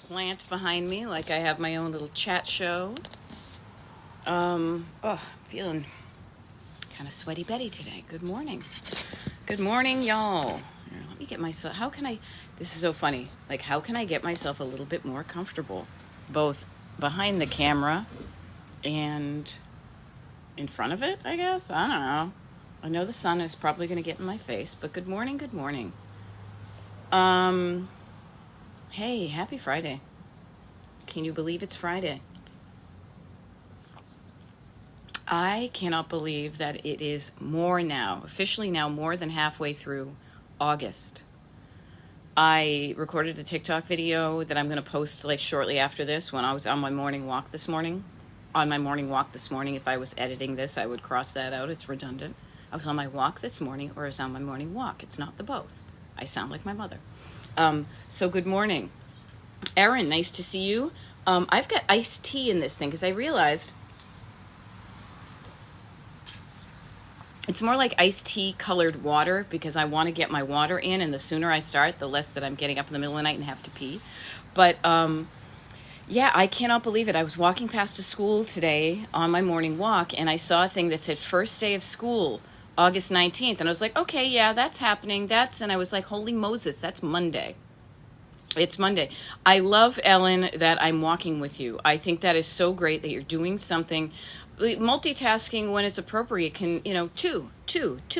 plant behind me like I have my own little chat show. Feeling kind of sweaty Betty today. Good morning. Good morning, y'all. Here, let me get myself, this is so funny. Like, how can I get myself a little bit more comfortable? Both behind the camera and in front of it, I guess? I don't know. I know the sun is probably going to get in my face, but good morning, good morning. Hey, happy Friday. Can you believe it's Friday? I cannot believe that it is officially now more than halfway through August. I recorded a TikTok video that I'm going to post like shortly after this when I was on my morning walk this morning. On my morning walk this morning, if I was editing this, I would cross that out. It's redundant. I was on my walk this morning, or I was on my morning walk. It's not the both. I sound like my mother. So good morning. Erin, nice to see you. I've got iced tea in this thing because I realized it's more like iced tea colored water because I want to get my water in, and the sooner I start, the less that I'm getting up in the middle of the night and have to pee. But yeah, I cannot believe it. I was walking past a school today on my morning walk, and I saw a thing that said first day of school, August 19th. And I was like, okay, yeah, that's happening. And I was like, holy Moses, that's Monday. It's Monday. I love, Ellen, that I'm walking with you. I think that is so great that you're doing something. Multitasking when it's appropriate can, two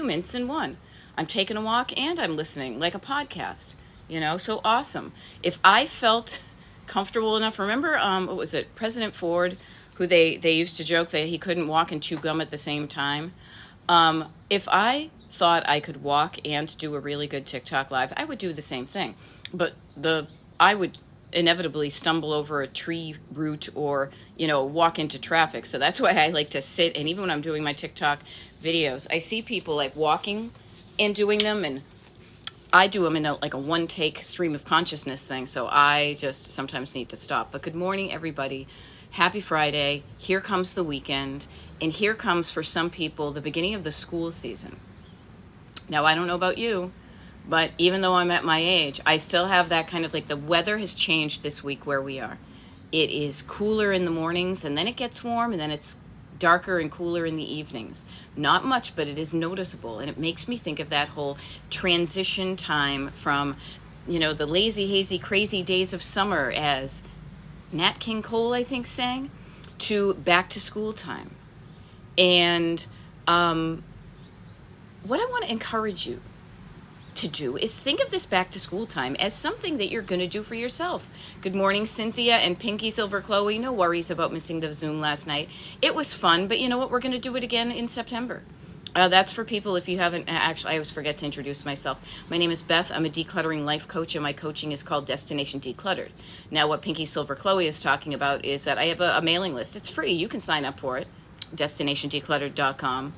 minutes in one. I'm taking a walk and I'm listening like a podcast, so awesome. If I felt comfortable enough, remember, what was it, President Ford, who they used to joke that he couldn't walk and chew gum at the same time. If I thought I could walk and do a really good TikTok live, I would do the same thing. But I would inevitably stumble over a tree root or, walk into traffic. So that's why I like to sit. And even when I'm doing my TikTok videos, I see people like walking and doing them, and I do them in a one-take stream of consciousness thing. So I just sometimes need to stop. But good morning, everybody. Happy Friday. Here comes the weekend. And here comes, for some people, the beginning of the school season. Now, I don't know about you, but even though I'm at my age, I still have that kind of the weather has changed this week where we are. It is cooler in the mornings, and then it gets warm, and then it's darker and cooler in the evenings. Not much, but it is noticeable, and it makes me think of that whole transition time from, the lazy, hazy, crazy days of summer, as Nat King Cole, I think, sang, to back to school time. And what I want to encourage you to do is think of this back to school time as something that you're going to do for yourself. Good morning, Cynthia and Pinky Silver Chloe. No worries about missing the Zoom last night. It was fun, but you know what? We're going to do it again in September. That's for people if you haven't, actually, I always forget to introduce myself. My name is Beth. I'm a decluttering life coach, and my coaching is called Destination Decluttered. Now, what Pinky Silver Chloe is talking about is that I have a mailing list. It's free. You can sign up for it, destinationdecluttered.com.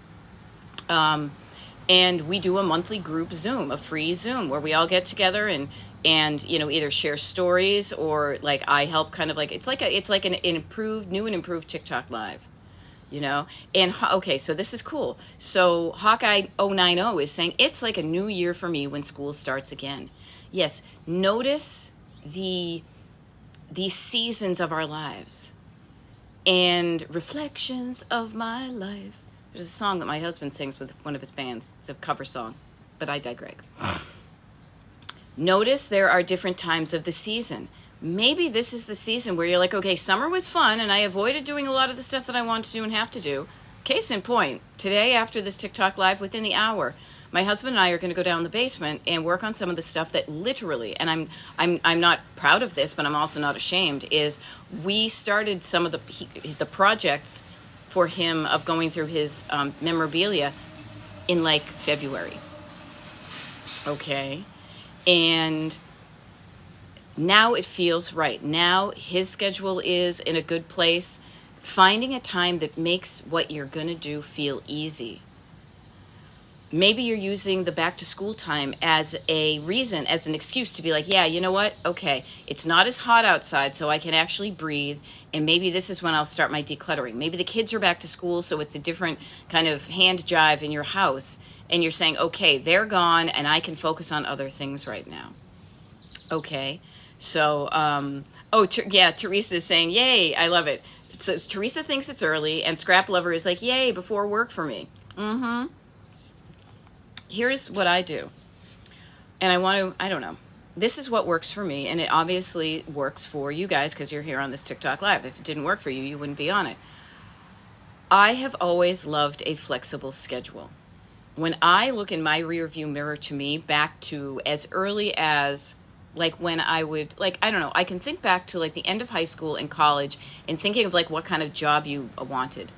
And we do a monthly group Zoom, a free Zoom, where we all get together and either share stories or I help it's like an new and improved TikTok live, And okay, so this is cool. So Hawkeye 090 is saying it's like a new year for me when school starts again. Yes, notice the seasons of our lives and reflections of my life. There's a song that my husband sings with one of his bands. It's a cover song, but I digress. Notice there are different times of the season. Maybe this is the season where you're like, okay, summer was fun, and I avoided doing a lot of the stuff that I wanted to do and have to do. Case in point, today after this TikTok live, within the hour, my husband and I are going to go down the basement and work on some of the stuff that literally, and I'm not proud of this, but I'm also not ashamed, is we started some of the projects for him of going through his memorabilia in February. Okay. And now it feels right. Now his schedule is in a good place. Finding a time that makes what you're going to do feel easy. Maybe you're using the back to school time as a reason, as an excuse to be like, yeah, you know what? Okay, it's not as hot outside, so I can actually breathe. And maybe this is when I'll start my decluttering. Maybe the kids are back to school, so it's a different kind of hand jive in your house. And you're saying, okay, they're gone, and I can focus on other things right now. Okay, so Oh, yeah, Teresa is saying, yay, I love it. So Teresa thinks it's early, and Scrap Lover is like, yay, before work for me. Mm-hmm. Here's what I do. And I don't know. This is what works for me, and it obviously works for you guys because you're here on this TikTok Live. If it didn't work for you, you wouldn't be on it. I have always loved a flexible schedule. When I look in my rearview mirror to me back to as early as like when I would, like, I don't know, I can think back to like the end of high school and college and thinking of like what kind of job you wanted.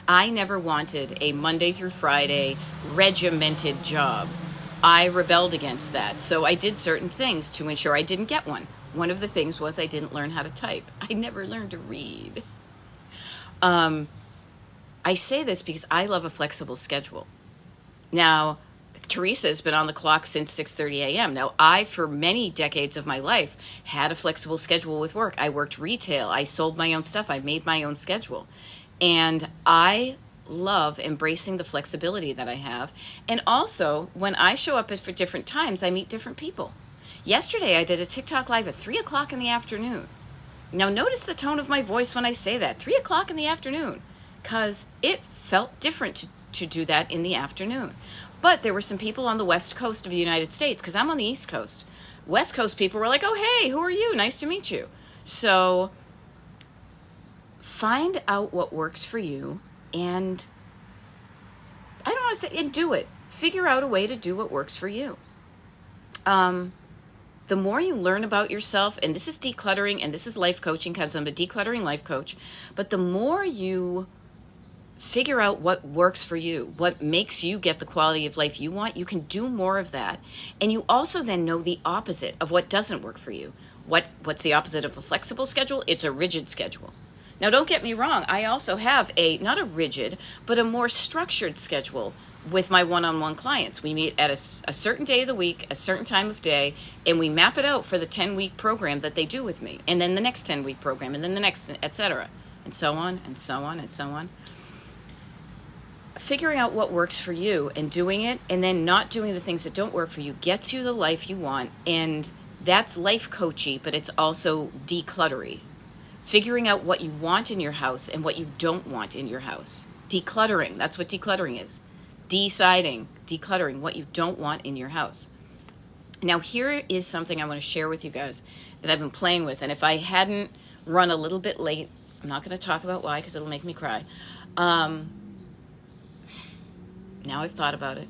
I never wanted a Monday through Friday regimented job. I rebelled against that. So I did certain things to ensure I didn't get one. One of the things was I didn't learn how to type. I never learned to read. I say this because I love a flexible schedule. Now, Teresa has been on the clock since 6:30 a.m. Now, I, for many decades of my life, had a flexible schedule with work. I worked retail. I sold my own stuff. I made my own schedule. And I love embracing the flexibility that I have. And also, when I show up for different times, I meet different people. Yesterday, I did a TikTok Live at 3 o'clock in the afternoon. Now, notice the tone of my voice when I say that, 3 o'clock in the afternoon, because it felt different to do that in the afternoon. But there were some people on the West Coast of the United States, because I'm on the East Coast. West Coast people were like, oh, hey, who are you? Nice to meet you. So find out what works for you, and I don't want to say, and do it. Figure out a way to do what works for you. The more you learn about yourself, and this is decluttering, and this is life coaching, because I'm a decluttering life coach, but the more you figure out what works for you, what makes you get the quality of life you want, you can do more of that. And you also then know the opposite of what doesn't work for you. What's the opposite of a flexible schedule? It's a rigid schedule. Now, don't get me wrong. I also have not a rigid, but a more structured schedule with my one-on-one clients. We meet at a certain day of the week, a certain time of day, and we map it out for the 10-week program that they do with me, and then the next 10-week program, and then the next, etc., and so on, and so on, and so on. Figuring out what works for you and doing it, and then not doing the things that don't work for you, gets you the life you want, and that's life coachy, but it's also decluttery. Figuring out what you want in your house and what you don't want in your house. Decluttering, that's what decluttering is. Decluttering what you don't want in your house. Now, here is something I want to share with you guys that I've been playing with, and if I hadn't run a little bit late, I'm not going to talk about why because it'll make me cry. Now I've thought about it.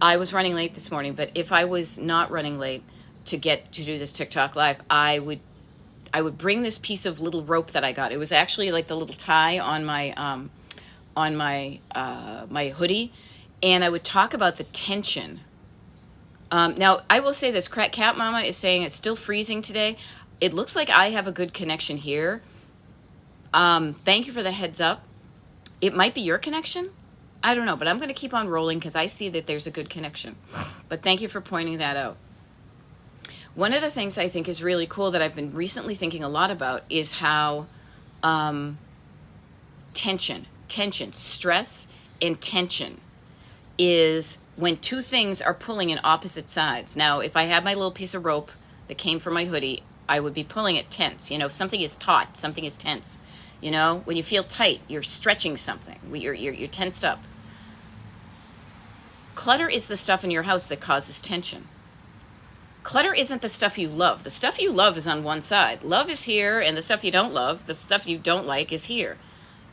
I was running late this morning, but if I was not running late to get to do this TikTok Live, I would bring this piece of little rope that I got. It was actually like the little tie on my my hoodie, and I would talk about the tension. Now, I will say this, Cat Mama is saying it's still freezing today. It looks like I have a good connection here. Thank you for the heads up. It might be your connection. I don't know, but I'm going to keep on rolling because I see that there's a good connection. But thank you for pointing that out. One of the things I think is really cool that I've been recently thinking a lot about is how tension, stress and tension is when two things are pulling in opposite sides. Now, if I had my little piece of rope that came from my hoodie, I would be pulling it tense. You know, something is taut, something is tense. You know, when you feel tight, you're stretching something. You're tensed up. Clutter is the stuff in your house that causes tension. Clutter isn't the stuff you love. The stuff you love is on one side. Love is here, and the stuff you don't love, the stuff you don't like, is here.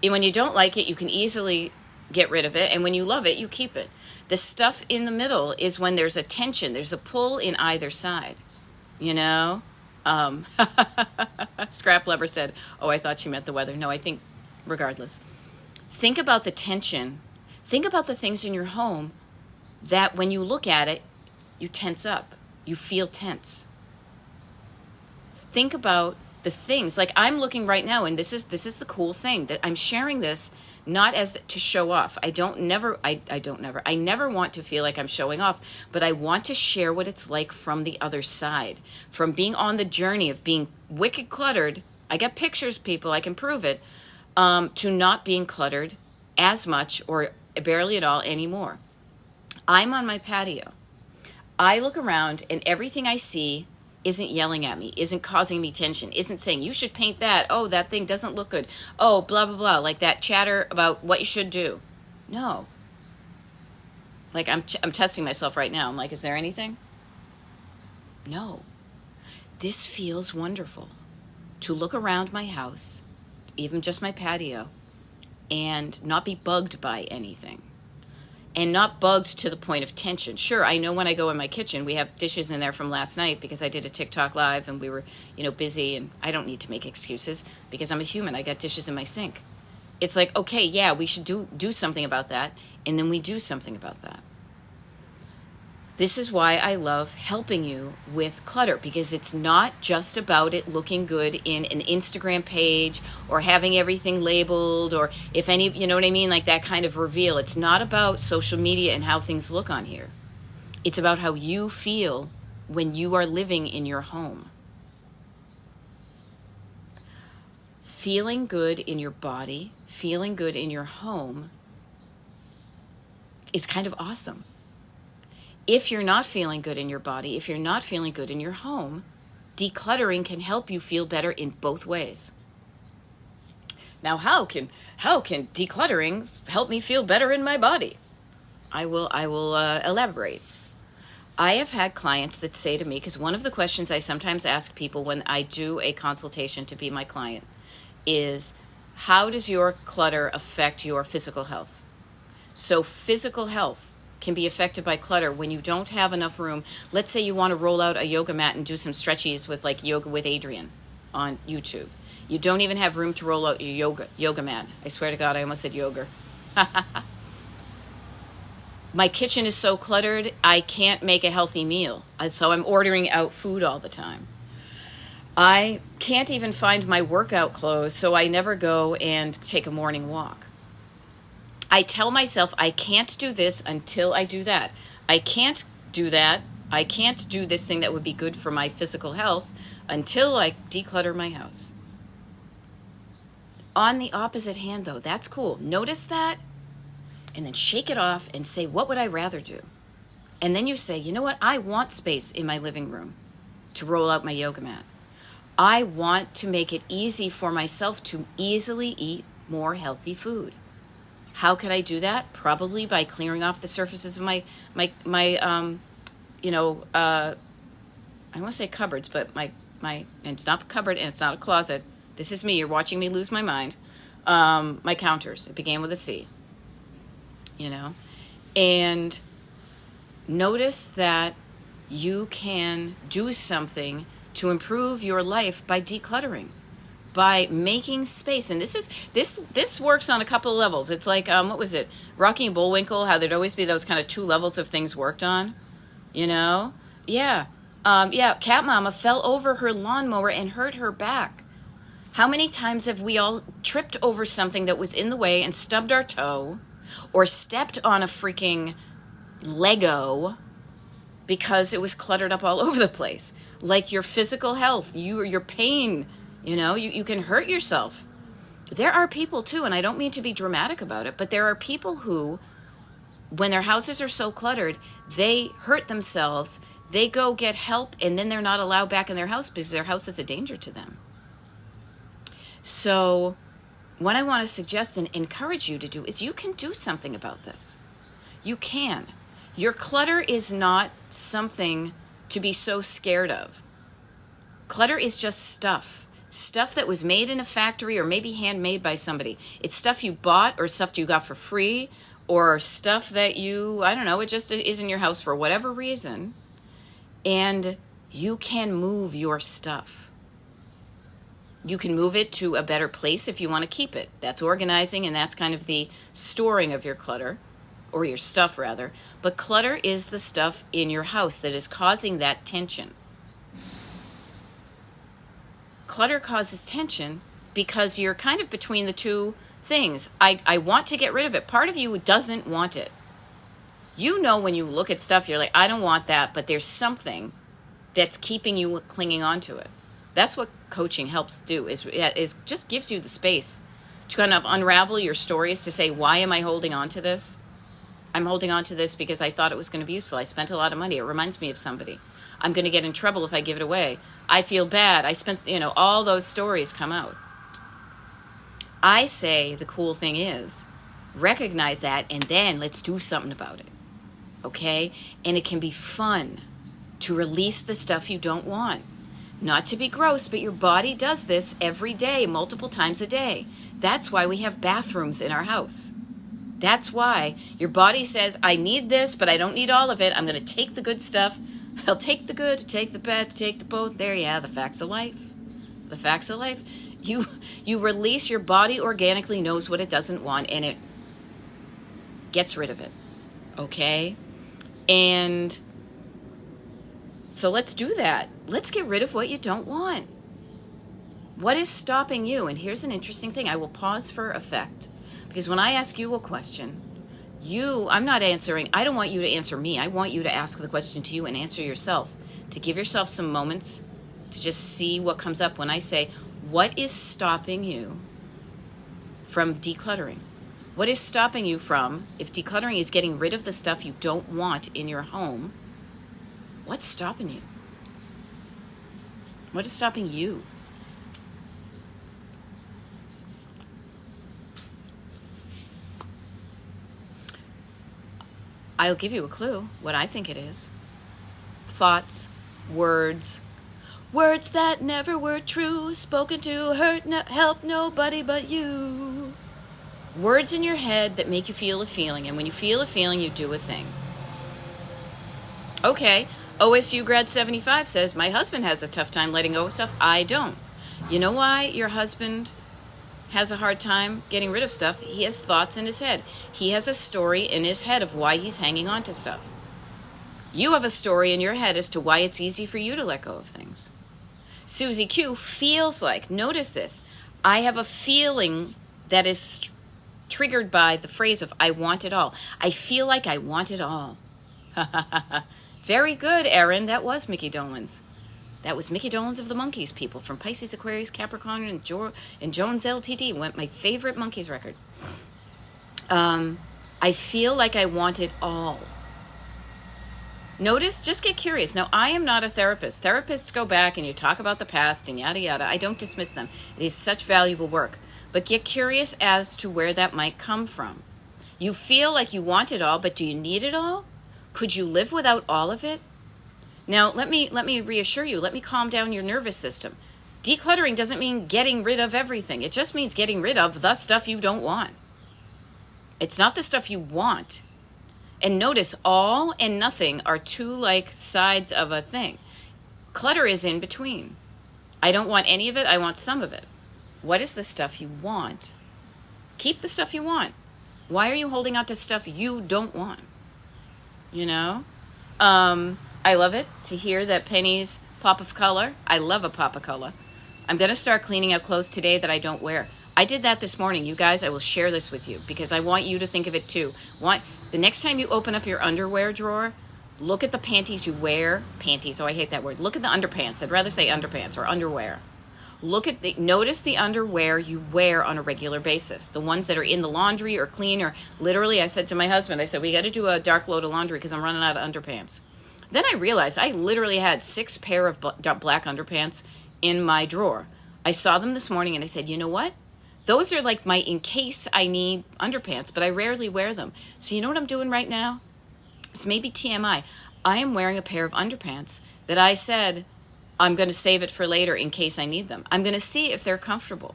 And when you don't like it, you can easily get rid of it, and when you love it, you keep it. The stuff in the middle is when there's a tension, there's a pull in either side, you know? Scrap Lover said, oh, I thought she meant the weather. No, I think regardless. Think about the tension. Think about the things in your home that when you look at it, you tense up. You feel tense. Think about the things, like I'm looking right now, and this is the cool thing, that I'm sharing this not as to show off. I never want to feel like I'm showing off, but I want to share what it's like from the other side, from being on the journey of being wicked cluttered. I got pictures, people, I can prove it, to not being cluttered as much or barely at all anymore. I'm on my patio. I look around and everything I see isn't yelling at me, isn't causing me tension, isn't saying, you should paint that. Oh, that thing doesn't look good. Oh, blah, blah, blah. Like that chatter about what you should do. No. Like I'm testing myself right now. I'm like, is there anything? No. This feels wonderful to look around my house, even just my patio, and not be bugged by anything. And not bugged to the point of tension. Sure, I know when I go in my kitchen, we have dishes in there from last night because I did a TikTok live and we were, busy, and I don't need to make excuses because I'm a human. I got dishes in my sink. It's like, okay, yeah, we should do something about that, and then we do something about that. This is why I love helping you with clutter, because it's not just about it looking good in an Instagram page or having everything labeled, or if any, you know what I mean, like that kind of reveal. It's not about social media and how things look on here. It's about how you feel when you are living in your home. Feeling good in your body, feeling good in your home is kind of awesome. If you're not feeling good in your body, if you're not feeling good in your home, decluttering can help you feel better in both ways. Now, how can decluttering help me feel better in my body? I will elaborate. I have had clients that say to me, because one of the questions I sometimes ask people when I do a consultation to be my client is, how does your clutter affect your physical health? So physical health can be affected by clutter when you don't have enough room. Let's say you want to roll out a yoga mat and do some stretchies with like Yoga with Adriene on YouTube. You don't even have room to roll out your yoga mat. I swear to God, I almost said yoga. My kitchen is so cluttered, I can't make a healthy meal. So I'm ordering out food all the time. I can't even find my workout clothes, so I never go and take a morning walk. I tell myself I can't do this until I do that. I can't do that. I can't do this thing that would be good for my physical health until I declutter my house. On the opposite hand, though, that's cool. Notice that and then shake it off and say, what would I rather do? And then you say, you know what? I want space in my living room to roll out my yoga mat. I want to make it easy for myself to easily eat more healthy food. How could I do that? Probably by clearing off the surfaces of my I want to say cupboards, but my and it's not a cupboard and it's not a closet. This is me. You're watching me lose my mind. My counters. It began with a C. And notice that you can do something to improve your life by decluttering, by making space. And this works on a couple of levels. It's like, what was it? Rocky and Bullwinkle, how there'd always be those kind of two levels of things worked on, Yeah. Cat Mama fell over her lawnmower and hurt her back. How many times have we all tripped over something that was in the way and stubbed our toe, or stepped on a freaking Lego because it was cluttered up all over the place? Like your physical health, your pain, you can hurt yourself. There are people too, and I don't mean to be dramatic about it, but there are people who, when their houses are so cluttered, they hurt themselves, they go get help, and then they're not allowed back in their house because their house is a danger to them. So what I want to suggest and encourage you to do is you can do something about this. You can. Your clutter is not something to be so scared of. Clutter is just stuff that was made in a factory or maybe handmade by somebody. It's stuff you bought or stuff you got for free or stuff that it just is in your house for whatever reason. And you can move your stuff. You can move it to a better place if you want to keep it. That's organizing, and that's kind of the storing of your clutter, or your stuff rather. But clutter is the stuff in your house that is causing that tension. Clutter causes tension because you're kind of between the two things. I want to get rid of it. Part of you doesn't want it. When you look at stuff, you're like, I don't want that, but there's something that's keeping you clinging on to it. That's what coaching helps do, is just gives you the space to kind of unravel your stories, to say, why am I holding on to this? I'm holding on to this because I thought it was going to be useful. I spent a lot of money. It reminds me of somebody. I'm going to get in trouble if I give it away. I feel bad. I spent, all those stories come out. I say the cool thing is, recognize that, and then let's do something about it. Okay? And it can be fun to release the stuff you don't want. Not to be gross, but your body does this every day, multiple times a day. That's why we have bathrooms in our house. That's why your body says, I need this, but I don't need all of it. I'm going to take the good stuff. I'll take the good, take the bad, take the both. There, yeah, the facts of life. The facts of life. You release, your body organically knows what it doesn't want, and it gets rid of it. Okay? And so let's do that. Let's get rid of what you don't want. What is stopping you? And here's an interesting thing. I will pause for effect. Because when I ask you a question, I'm not answering. I don't want you to answer me. I want you to ask the question to you and answer yourself. To give yourself some moments to just see what comes up when I say, what is stopping you from decluttering? What is stopping you from, if decluttering is getting rid of the stuff you don't want in your home, what's stopping you? What is stopping you? I'll give you a clue what I think it is. Thoughts, words that never were true, spoken to help nobody but you. Words in your head that make you feel a feeling, and when you feel a feeling, you do a thing. Okay, OSU grad 75 says, my husband has a tough time letting go of stuff. I don't. You know why your husband has a hard time getting rid of stuff? He has thoughts in his head. He has a story in his head of why he's hanging on to stuff. You have a story in your head as to why it's easy for you to let go of things. Susie Q feels like, notice this, I have a feeling that is triggered by the phrase of I want it all. I feel like I want it all. Very good, Erin. That was Mickey Dolenz. That was Mickey Dolenz of the Monkees, people, from Pisces, Aquarius, Capricorn, and Jones LTD. Went my favorite Monkees record. I feel like I want it all. Notice, just get curious. Now, I am not a therapist. Therapists go back and you talk about the past and yada, yada. I don't dismiss them. It is such valuable work. But get curious as to where that might come from. You feel like you want it all, but do you need it all? Could you live without all of it? Now, let me reassure you. Let me calm down your nervous system. Decluttering doesn't mean getting rid of everything. It just means getting rid of the stuff you don't want. It's not the stuff you want. And notice, all and nothing are two like sides of a thing. Clutter is in between. I don't want any of it. I want some of it. What is the stuff you want? Keep the stuff you want. Why are you holding on to stuff you don't want? You know? I love it to hear that Penny's pop of color. I love a pop of color. I'm going to start cleaning out clothes today that I don't wear. I did that this morning. You guys, I will share this with you because I want you to think of it too. The next time you open up your underwear drawer, look at the panties you wear. Panties, oh, I hate that word. Look at the underpants. I'd rather say underpants or underwear. Notice the underwear you wear on a regular basis. The ones that are in the laundry or clean, or literally I said to my husband, I said, we got to do a dark load of laundry because I'm running out of underpants. Then I realized I literally had 6 pair of black underpants in my drawer. I saw them this morning and I said, you know what? Those are like my in case I need underpants, but I rarely wear them. So you know what I'm doing right now? It's maybe TMI. I am wearing a pair of underpants that I said I'm going to save it for later in case I need them. I'm going to see if they're comfortable.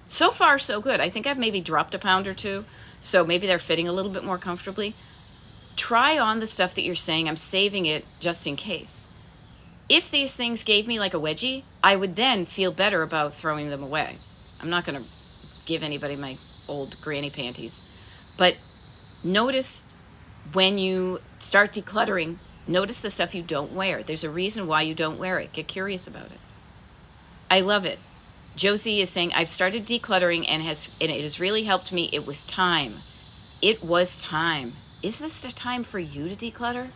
So far, so good. I think I've maybe dropped a pound or two, so maybe they're fitting a little bit more comfortably. Try on the stuff that you're saying, I'm saving it just in case. If these things gave me like a wedgie, I would then feel better about throwing them away. I'm not going to give anybody my old granny panties. But notice when you start decluttering, notice the stuff you don't wear. There's a reason why you don't wear it. Get curious about it. I love it. Josie is saying, I've started decluttering and it has really helped me. It was time. It was time. Is this the time for you to declutter?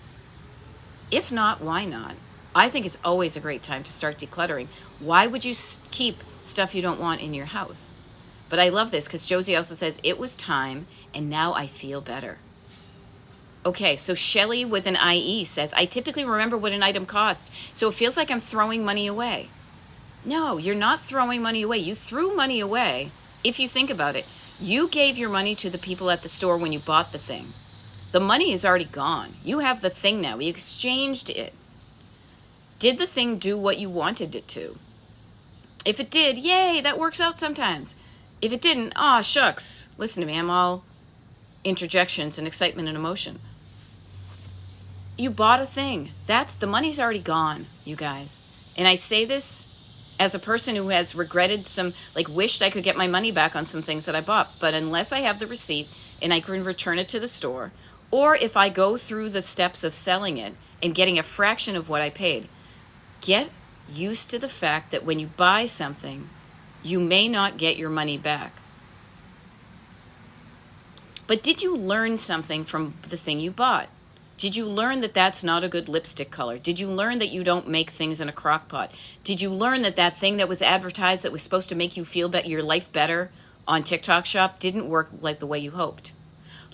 If not, why not? I think it's always a great time to start decluttering. Why would you keep stuff you don't want in your house? But I love this because Josie also says, it was time and now I feel better. Okay, so Shelly with an IE says, I typically remember what an item cost, so it feels like I'm throwing money away. No, you're not throwing money away. You threw money away. If you think about it, you gave your money to the people at the store when you bought the thing. The money is already gone. You have the thing now. You exchanged it. Did the thing do what you wanted it to? If it did, yay, that works out sometimes. If it didn't, aw, shucks. Listen to me, I'm all interjections and excitement and emotion. You bought a thing. The money's already gone, you guys. And I say this as a person who has regretted wished I could get my money back on some things that I bought. But unless I have the receipt and I can return it to the store, or if I go through the steps of selling it and getting a fraction of what I paid, get used to the fact that when you buy something, you may not get your money back. But did you learn something from the thing you bought? Did you learn that that's not a good lipstick color? Did you learn that you don't make things in a crock pot? Did you learn that that thing that was advertised that was supposed to make you feel your life better on TikTok Shop didn't work like the way you hoped?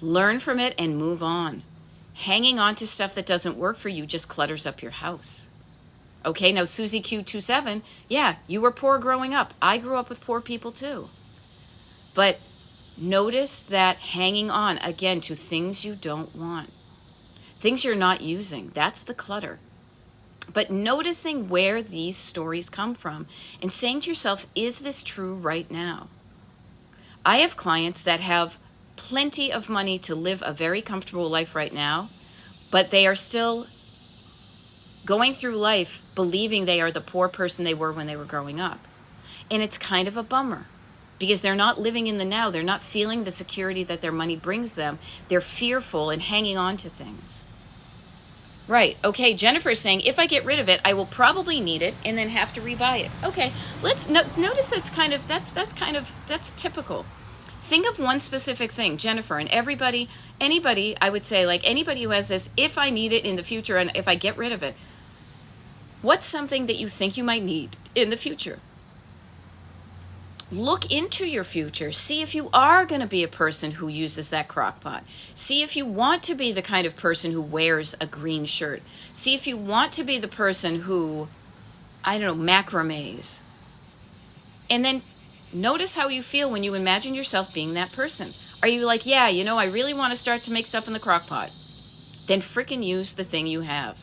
Learn from it and move on. Hanging on to stuff that doesn't work for you just clutters up your house. Okay, now Susie Q27, yeah, you were poor growing up. I grew up with poor people too. But notice that hanging on, again, to things you don't want. Things you're not using. That's the clutter. But noticing where these stories come from and saying to yourself, is this true right now? I have clients that have plenty of money to live a very comfortable life right now, but they are still going through life believing they are the poor person they were when they were growing up. And it's kind of a bummer because they're not living in the now. They're not feeling the security that their money brings them. They're fearful and hanging on to things. Right. Okay. Jennifer is saying, if I get rid of it, I will probably need it and then have to rebuy it. Okay. Let's notice that's typical. Think of one specific thing, Jennifer, and anybody, I would say, like anybody who has this, if I need it in the future and if I get rid of it, what's something that you think you might need in the future? Look into your future. See if you are going to be a person who uses that crock pot. See if you want to be the kind of person who wears a green shirt. See if you want to be the person who, macrames. And then notice how you feel when you imagine yourself being that person. Are you like, yeah, I really want to start to make stuff in the crock pot? Then frickin' use the thing you have.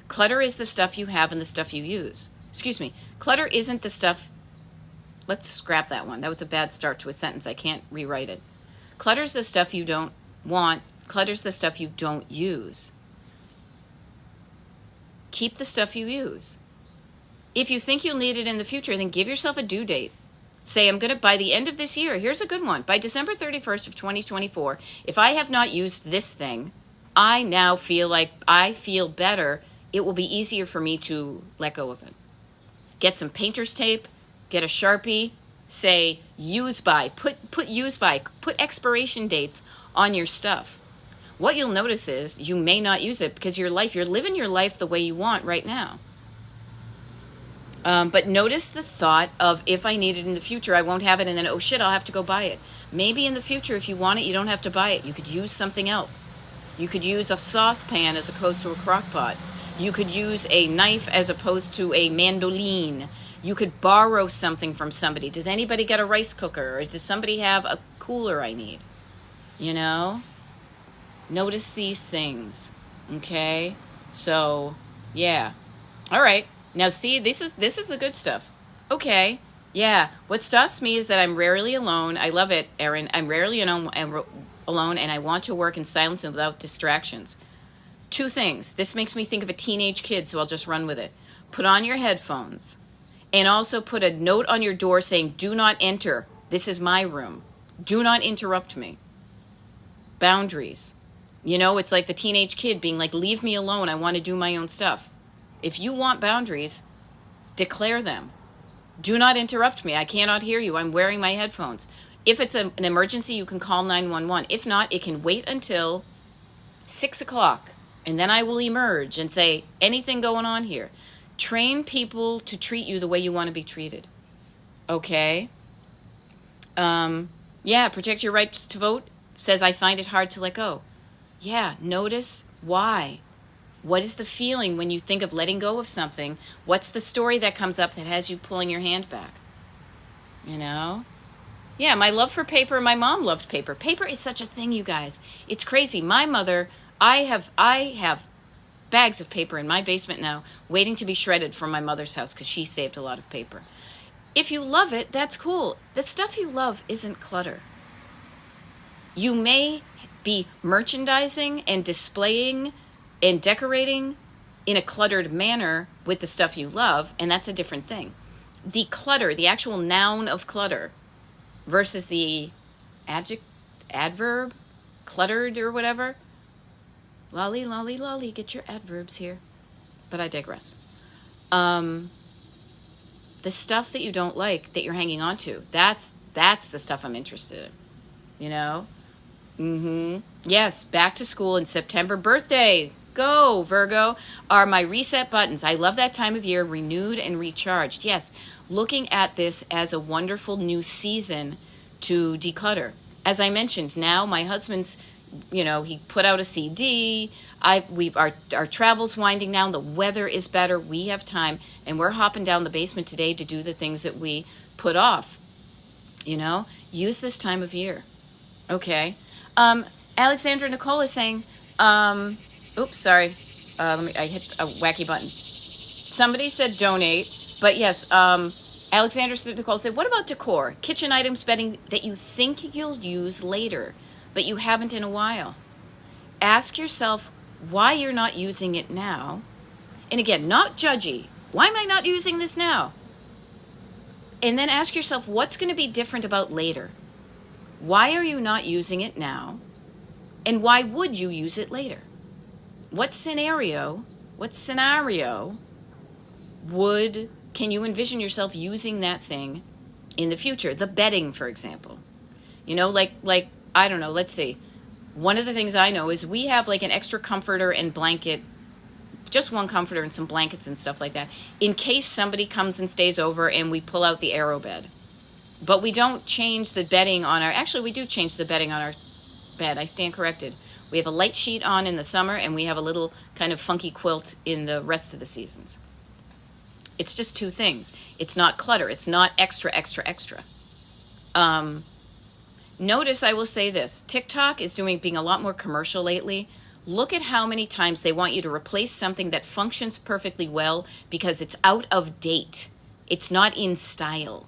Clutter is the stuff you have and the stuff you use. Excuse me. Clutter isn't the stuff. Let's scrap that one. That was a bad start to a sentence. I can't rewrite it. Clutter's the stuff you don't want. Clutter's the stuff you don't use. Keep the stuff you use. If you think you'll need it in the future, then give yourself a due date. Say, I'm going to, by the end of this year, here's a good one. By December 31st of 2024, if I have not used this thing, I now feel better. It will be easier for me to let go of it. Get some painter's tape. Get a Sharpie, say use by, put use by, put expiration dates on your stuff. What you'll notice is you may not use it because you're living your life the way you want right now. But notice the thought of, if I need it in the future, I won't have it, and then, oh shit, I'll have to go buy it. Maybe in the future, if you want it, you don't have to buy it. You could use something else. You could use a saucepan as opposed to a crock pot. You could use a knife as opposed to a mandoline. You could borrow something from somebody. Does anybody get a rice cooker? Or does somebody have a cooler I need? Notice these things. Okay? So, yeah. All right. Now, see, this is the good stuff. Okay. Yeah. What stops me is that I'm rarely alone. I love it, Erin. I'm rarely alone, and I want to work in silence and without distractions. Two things. This makes me think of a teenage kid, so I'll just run with it. Put on your headphones. And also put a note on your door saying, do not enter. This is my room. Do not interrupt me. Boundaries. It's like the teenage kid being like, leave me alone. I want to do my own stuff. If you want boundaries, declare them. Do not interrupt me. I cannot hear you. I'm wearing my headphones. If it's an emergency, you can call 911. If not, it can wait until 6 o'clock. And then I will emerge and say, anything going on here? Train people to treat you the way you want to be treated. Okay? Protect your rights to vote. Says, I find it hard to let go. Yeah, notice why. What is the feeling when you think of letting go of something? What's the story that comes up that has you pulling your hand back? You know? Yeah, my love for paper, my mom loved paper. Paper is such a thing, you guys. It's crazy. My mother, I have bags of paper in my basement now waiting to be shredded from my mother's house because she saved a lot of paper. If you love it, that's cool. The stuff you love isn't clutter. You may be merchandising and displaying and decorating in a cluttered manner with the stuff you love, and that's a different thing. The clutter, the actual noun of clutter versus the adverb, cluttered or whatever. Lolly, lolly, lolly, get your adverbs here. But I digress. The stuff that you don't like, that you're hanging on to, that's the stuff I'm interested in. You know? Yes, back to school in September. Birthday, go, Virgo, are my reset buttons. I love that time of year, renewed and recharged. Yes, looking at this as a wonderful new season to declutter. As I mentioned, now my husband's, he put out a CD. Our travel's winding down. The weather is better. We have time, and we're hopping down the basement today to do the things that we put off. Use this time of year. Okay. Alexandra Nicole is saying, oops, sorry. I hit a wacky button. Somebody said donate, but yes, Alexandra Nicole said, what about decor? Kitchen items, bedding that you think you'll use later, but you haven't in a while. Ask yourself why you're not using it now. And again, not judgy. Why am I not using this now? And then ask yourself, what's going to be different about later? Why are you not using it now? And why would you use it later? What scenario can you envision yourself using that thing in the future? The bedding, for example. Like I don't know, let's see. One of the things I know is we have like an extra comforter and blanket, just one comforter and some blankets and stuff like that, in case somebody comes and stays over and we pull out the aero bed. But we don't change the bedding on actually we do change the bedding on our bed. I stand corrected. We have a light sheet on in the summer and we have a little kind of funky quilt in the rest of the seasons. It's just two things. It's not clutter. It's not extra. Notice, I will say this, TikTok is being a lot more commercial lately. Look at how many times they want you to replace something that functions perfectly well because it's out of date. It's not in style.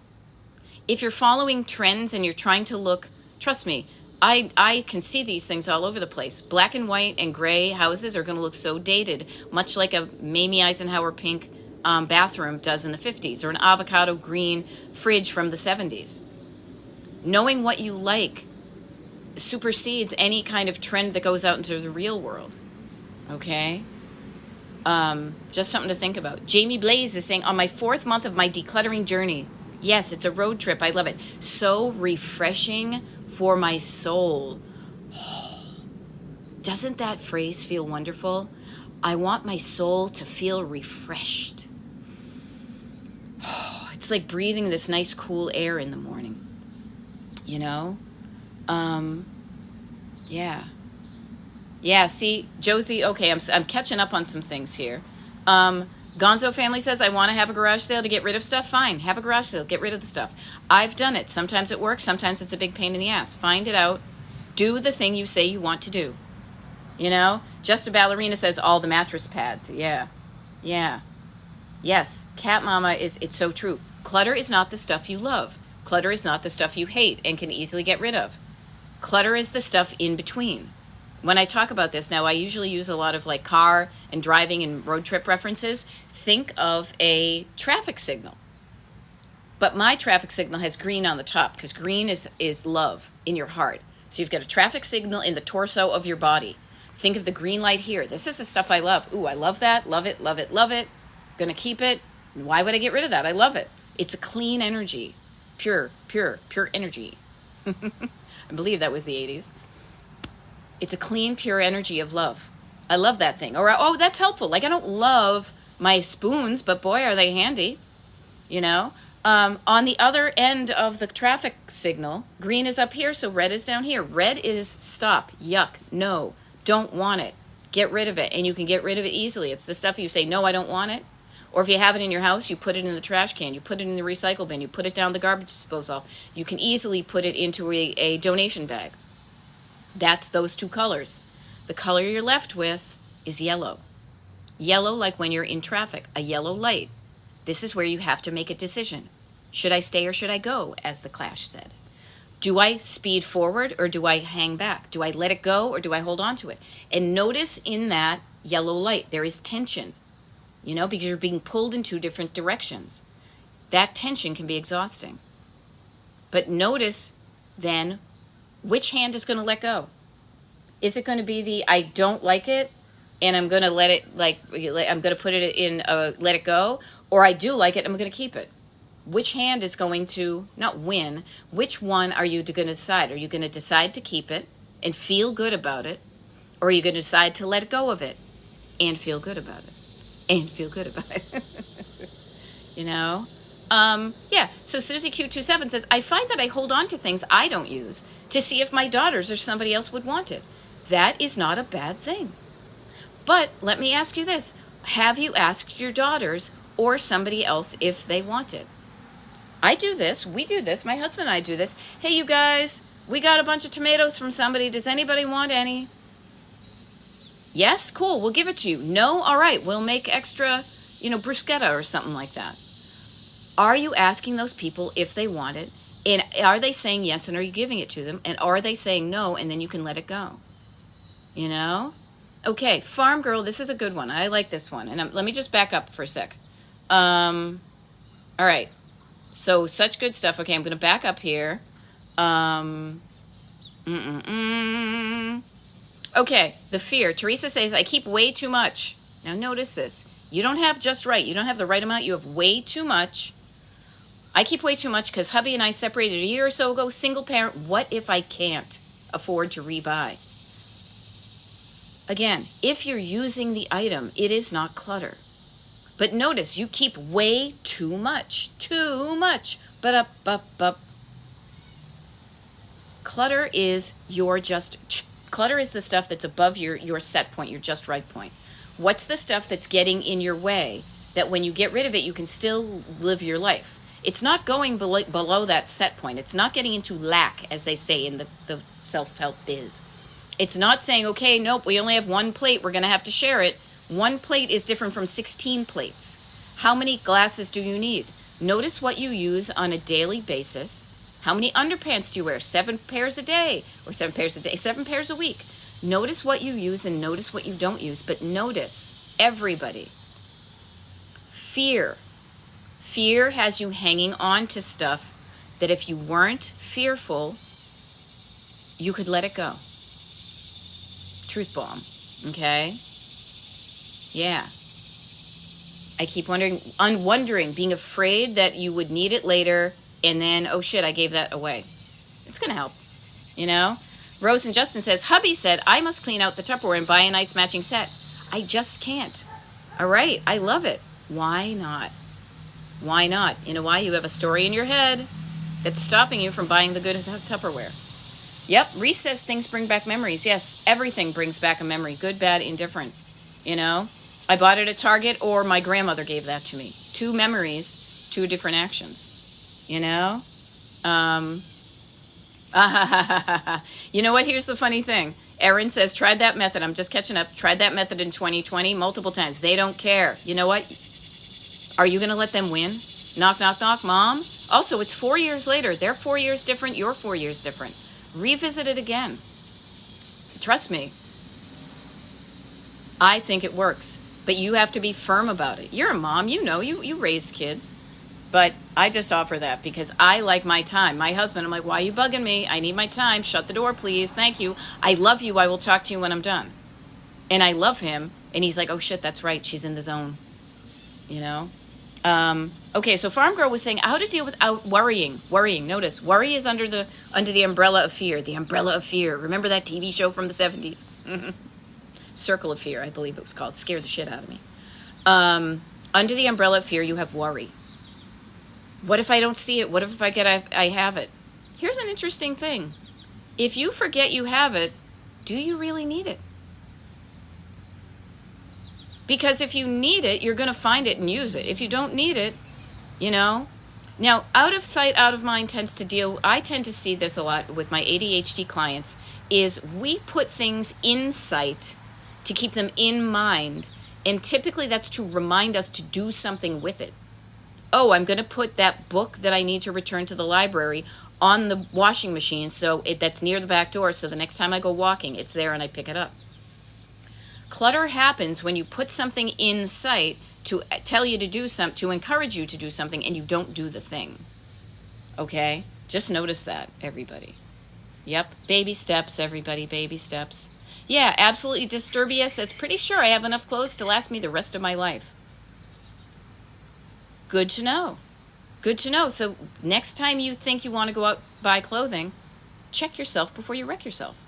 If you're following trends and you're trying to look, trust me, I can see these things all over the place. Black and white and gray houses are going to look so dated, much like a Mamie Eisenhower pink bathroom does in the 50s, or an avocado green fridge from the 70s. Knowing what you like supersedes any kind of trend that goes out into the real world. Okay? Just something to think about. Jamie Blaze is saying, on my 4th month of my decluttering journey. Yes, it's a road trip. I love it. So refreshing for my soul. Doesn't that phrase feel wonderful? I want my soul to feel refreshed. It's like breathing this nice cool air in the morning. Yeah, see, Josie, okay, I'm catching up on some things here. Gonzo family says, I want to have a garage sale to get rid of stuff. Fine, have a garage sale, get rid of the stuff. I've done it. Sometimes it works, sometimes it's a big pain in the ass. Find it out. Do the thing you say you want to do. Just a Ballerina says, all the mattress pads. Yeah. Yes, Cat Mama, it's so true. Clutter is not the stuff you love. Clutter is not the stuff you hate and can easily get rid of. Clutter is the stuff in between. When I talk about this now, I usually use a lot of like car and driving and road trip references. Think of a traffic signal. But my traffic signal has green on the top because green is love in your heart. So you've got a traffic signal in the torso of your body. Think of the green light here. This is the stuff I love. Ooh, I love that. Love it, love it, love it. Gonna keep it. Why would I get rid of that? I love it. It's a clean energy. Pure energy. I believe that was the 80s. It's a clean, pure energy of love. I love that thing. Or, oh, that's helpful. Like, I don't love my spoons, but boy, are they handy. On the other end of the traffic signal, green is up here, so red is down here. Red is stop, yuck, no, don't want it. Get rid of it, and you can get rid of it easily. It's the stuff you say, no, I don't want it. Or if you have it in your house, you put it in the trash can, you put it in the recycle bin, you put it down the garbage disposal. You can easily put it into a donation bag. That's those two colors. The color you're left with is yellow. Yellow, like when you're in traffic, a yellow light. This is where you have to make a decision. Should I stay or should I go, as the Clash said? Do I speed forward or do I hang back? Do I let it go or do I hold on to it? And notice in that yellow light, there is tension, because you're being pulled in two different directions. That tension can be exhausting. But notice then, which hand is going to let go? Is it going to be the I don't like it and I'm going to let it, I'm going to put it in, let it go? Or I do like it, I'm going to keep it? Which hand is going to, not win, which one are you going to decide? Are you going to decide to keep it and feel good about it? Or are you going to decide to let go of it and feel good about it? And feel good about it. So Susie Q27 says, I find that I hold on to things I don't use to see if my daughters or somebody else would want it. That is not a bad thing. But let me ask you this. Have you asked your daughters or somebody else if they want it? I do this. We do this. My husband and I do this. Hey, you guys, we got a bunch of tomatoes from somebody. Does anybody want any? Yes? Cool. We'll give it to you. No? All right. We'll make extra, bruschetta or something like that. Are you asking those people if they want it? And are they saying yes, and are you giving it to them? And are they saying no, and then you can let it go? Okay, Farm Girl, this is a good one. I like this one. And let me just back up for a sec. All right. So, such good stuff. Okay, I'm going to back up here. Okay, the fear. Teresa says, I keep way too much. Now, notice this. You don't have just right. You don't have the right amount. You have way too much. I keep way too much because hubby and I separated a year or so ago. Single parent. What if I can't afford to rebuy? Again, if you're using the item, it is not clutter. But notice, you keep way too much. Too much. But up. Clutter is clutter is the stuff that's above your set point, your just right point. What's the stuff that's getting in your way that when you get rid of it, you can still live your life? It's not going below that set point. It's not getting into lack, as they say in the self-help biz. It's not saying, okay, nope, we only have one plate. We're going to have to share it. One plate is different from 16 plates. How many glasses do you need? Notice what you use on a daily basis. How many underpants do you wear? 7 pairs a day, or 7 pairs a day, 7 pairs a week. Notice what you use and notice what you don't use. But notice, everybody, fear. Fear has you hanging on to stuff that if you weren't fearful, you could let it go. Truth bomb. Okay? Yeah. I keep wondering, being afraid that you would need it later, and then, oh shit, I gave that away. It's going to help, Rose and Justin says, hubby said, I must clean out the Tupperware and buy a nice matching set. I just can't. All right, I love it. Why not? Why not? You know why? You have a story in your head that's stopping you from buying the good Tupperware. Yep, Reese says things bring back memories. Yes, everything brings back a memory. Good, bad, indifferent. I bought it at Target or my grandmother gave that to me. 2 memories, 2 different actions. You know what? Here's the funny thing. Erin says, tried that method. I'm just catching up. Tried that method in 2020 multiple times. They don't care. You know what? Are you going to let them win? Knock, knock, knock, Mom. Also, it's 4 years later. They're 4 years different. You're 4 years different. Revisit it again. Trust me. I think it works. But you have to be firm about it. You're a mom. You raised kids. But I just offer that because I like my time. My husband, I'm like, why are you bugging me? I need my time. Shut the door, please. Thank you. I love you. I will talk to you when I'm done. And I love him. And he's like, oh, shit, that's right. She's in the zone. Okay, so Farm Girl was saying how to deal without worrying. Notice, worry is under the umbrella of fear. The umbrella of fear. Remember that TV show from the 70s? Circle of Fear, I believe it was called. Scared the shit out of me. Under the umbrella of fear, you have worry. What if I don't see it? What if I have it? Here's an interesting thing. If you forget you have it, do you really need it? Because if you need it, you're going to find it and use it. If you don't need it, you know. Now, out of sight, out of mind I tend to see this a lot with my ADHD clients, is we put things in sight to keep them in mind. And typically that's to remind us to do something with it. Oh, I'm going to put that book that I need to return to the library on the washing machine that's near the back door, so the next time I go walking, it's there and I pick it up. Clutter happens when you put something in sight to tell you to do something, to encourage you to do something, and you don't do the thing. Okay? Just notice that, everybody. Yep, baby steps, everybody, baby steps. Yeah, absolutely. Disturbia says, pretty sure I have enough clothes to last me the rest of my life. Good to know. Good to know. So next time you think you want to go out buy clothing, check yourself before you wreck yourself.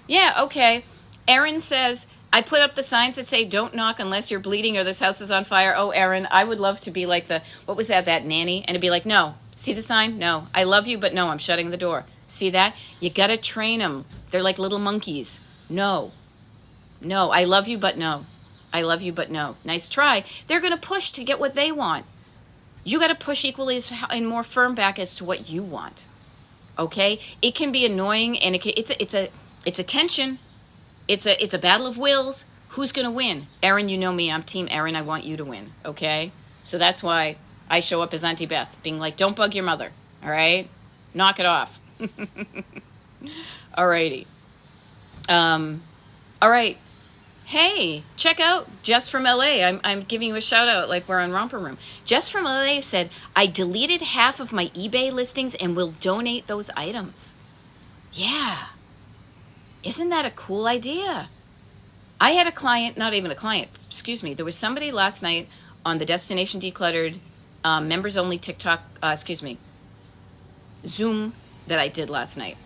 Yeah, okay. Erin says, I put up the signs that say, don't knock unless you're bleeding or this house is on fire. Oh, Erin, I would love to be like what was that nanny? And it'd be like, no. See the sign? No. I love you, but no, I'm shutting the door. See that? You got to train them. They're like little monkeys. No. No, I love you, but no. I love you, but no. Nice try. They're going to push to get what they want. You got to push equally and more firm back as to what you want. Okay? It can be annoying, and it's a tension. It's a battle of wills. Who's going to win? Erin, you know me. I'm Team Erin. I want you to win. Okay? So that's why I show up as Auntie Beth, being like, don't bug your mother. All right? Knock it off. Alrighty. All right. Hey, check out Jess from LA. I'm giving you a shout out like we're on Romper Room. Jess from LA said, I deleted half of my eBay listings and will donate those items. Yeah. Isn't that a cool idea? I had a client, not even a client, excuse me. There was somebody last night on the Destination Decluttered members only TikTok, Zoom that I did last night.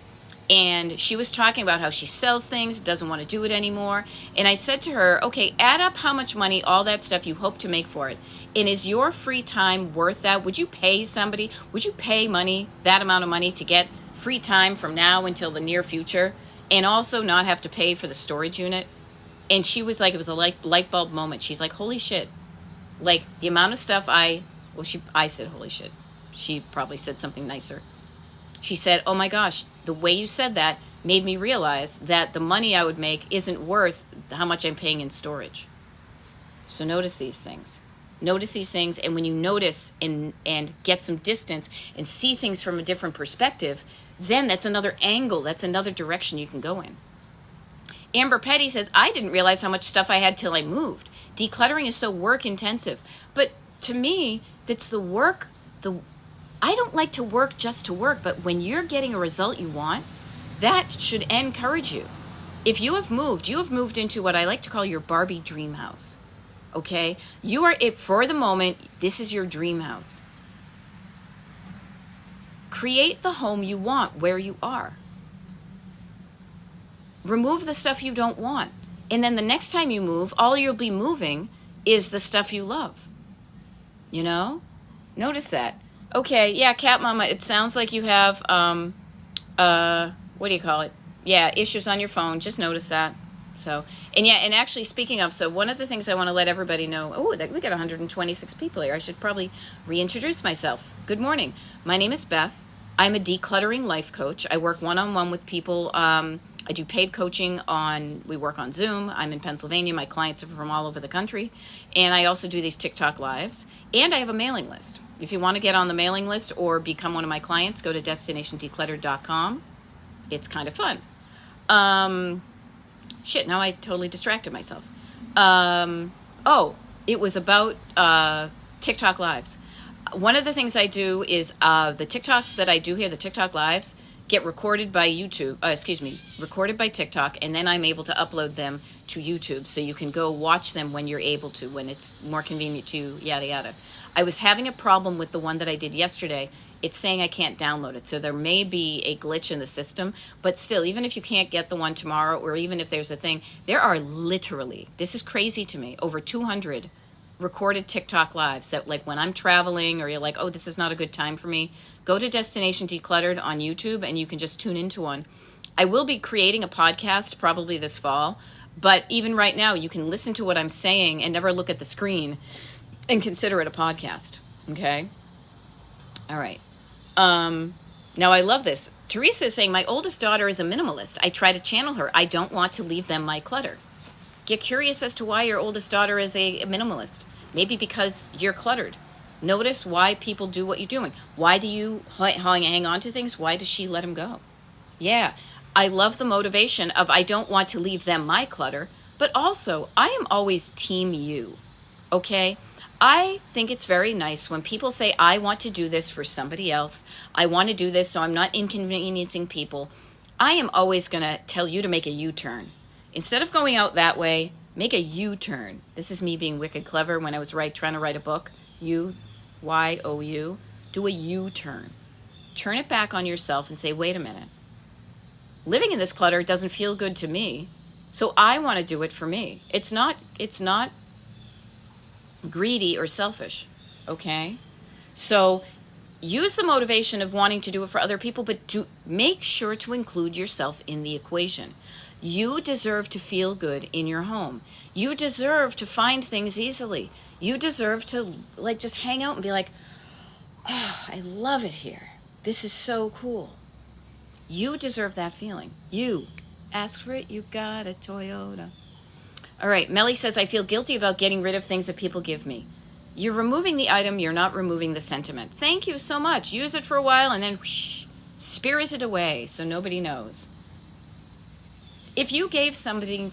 And she was talking about how she sells things, doesn't want to do it anymore. And I said to her, okay, add up how much money, all that stuff you hope to make for it. And is your free time worth that? Would you pay somebody? Would you pay money, that amount of money, to get free time from now until the near future? And also not have to pay for the storage unit? And she was like, it was a light bulb moment. She's like, holy shit. Like, the amount of stuff I said, holy shit. She probably said something nicer. She said, oh my gosh, the way you said that made me realize that the money I would make isn't worth how much I'm paying in storage. So notice these things. Notice these things, and when you notice and get some distance and see things from a different perspective, then that's another angle, that's another direction you can go in. Amber Petty says, I didn't realize how much stuff I had till I moved. Decluttering is so work intensive. But to me, that's the work, I don't like to work just to work, but when you're getting a result you want, that should encourage you. If you have moved into what I like to call your Barbie dream house. Okay? For the moment, this is your dream house. Create the home you want where you are. Remove the stuff you don't want. And then the next time you move, all you'll be moving is the stuff you love. You know? Notice that. Okay, yeah, Cat Mama, it sounds like you have, what do you call it? Yeah, issues on your phone. Just notice that. So, and actually, speaking of, so one of the things I want to let everybody know, we got 126 people here. I should probably reintroduce myself. Good morning. My name is Beth. I'm a decluttering life coach. I work one-on-one with people. I do paid coaching we work on Zoom. I'm in Pennsylvania. My clients are from all over the country. And I also do these TikTok lives. And I have a mailing list. If you want to get on the mailing list or become one of my clients, go to destinationdecluttered.com. It's kind of fun. Now I totally distracted myself. It was about TikTok lives. One of the things I do is the TikToks that I do here, the TikTok lives, get recorded by recorded by TikTok, and then I'm able to upload them to YouTube, so you can go watch them when you're able to, when it's more convenient to you, yada yada. I was having a problem with the one that I did yesterday. It's saying I can't download it, so there may be a glitch in the system, but still, even if you can't get the one tomorrow, or even if there's a thing, there are literally, this is crazy to me, over 200 recorded TikTok lives that, like, when I'm traveling, or you're like, oh, this is not a good time for me, go to Destination Decluttered on YouTube, and you can just tune into one. I will be creating a podcast probably this fall But even right now, you can listen to what I'm saying and never look at the screen and consider it a podcast. Okay? All right. Now I love this. Teresa is saying, my oldest daughter is a minimalist. I try to channel her. I don't want to leave them my clutter. Get curious as to why your oldest daughter is a minimalist. Maybe because you're cluttered. Notice why people do what you're doing. Why do you hang on to things? Why does she let them go? Yeah, I love the motivation of I don't want to leave them my clutter, but also I am always team you, okay? I think it's very nice when people say, I want to do this for somebody else. I want to do this so I'm not inconveniencing people. I am always going to tell you to make a U-turn. Instead of going out that way, make a U-turn. This is me being wicked clever when I was trying to write a book. U-Y-O-U. Do a U-turn. Turn it back on yourself and say, wait a minute. Living in this clutter doesn't feel good to me, so I want to do it for me. It's not greedy or selfish, okay? So use the motivation of wanting to do it for other people, but make sure to include yourself in the equation. You deserve to feel good in your home. You deserve to find things easily. You deserve to just hang out and be like, oh, I love it here. This is so cool. You deserve that feeling. You ask for it, you got a Toyota. All right, Melly says, I feel guilty about getting rid of things that people give me. You're removing the item, you're not removing the sentiment. Thank you so much. Use it for a while and then spirit it away so nobody knows. If you gave something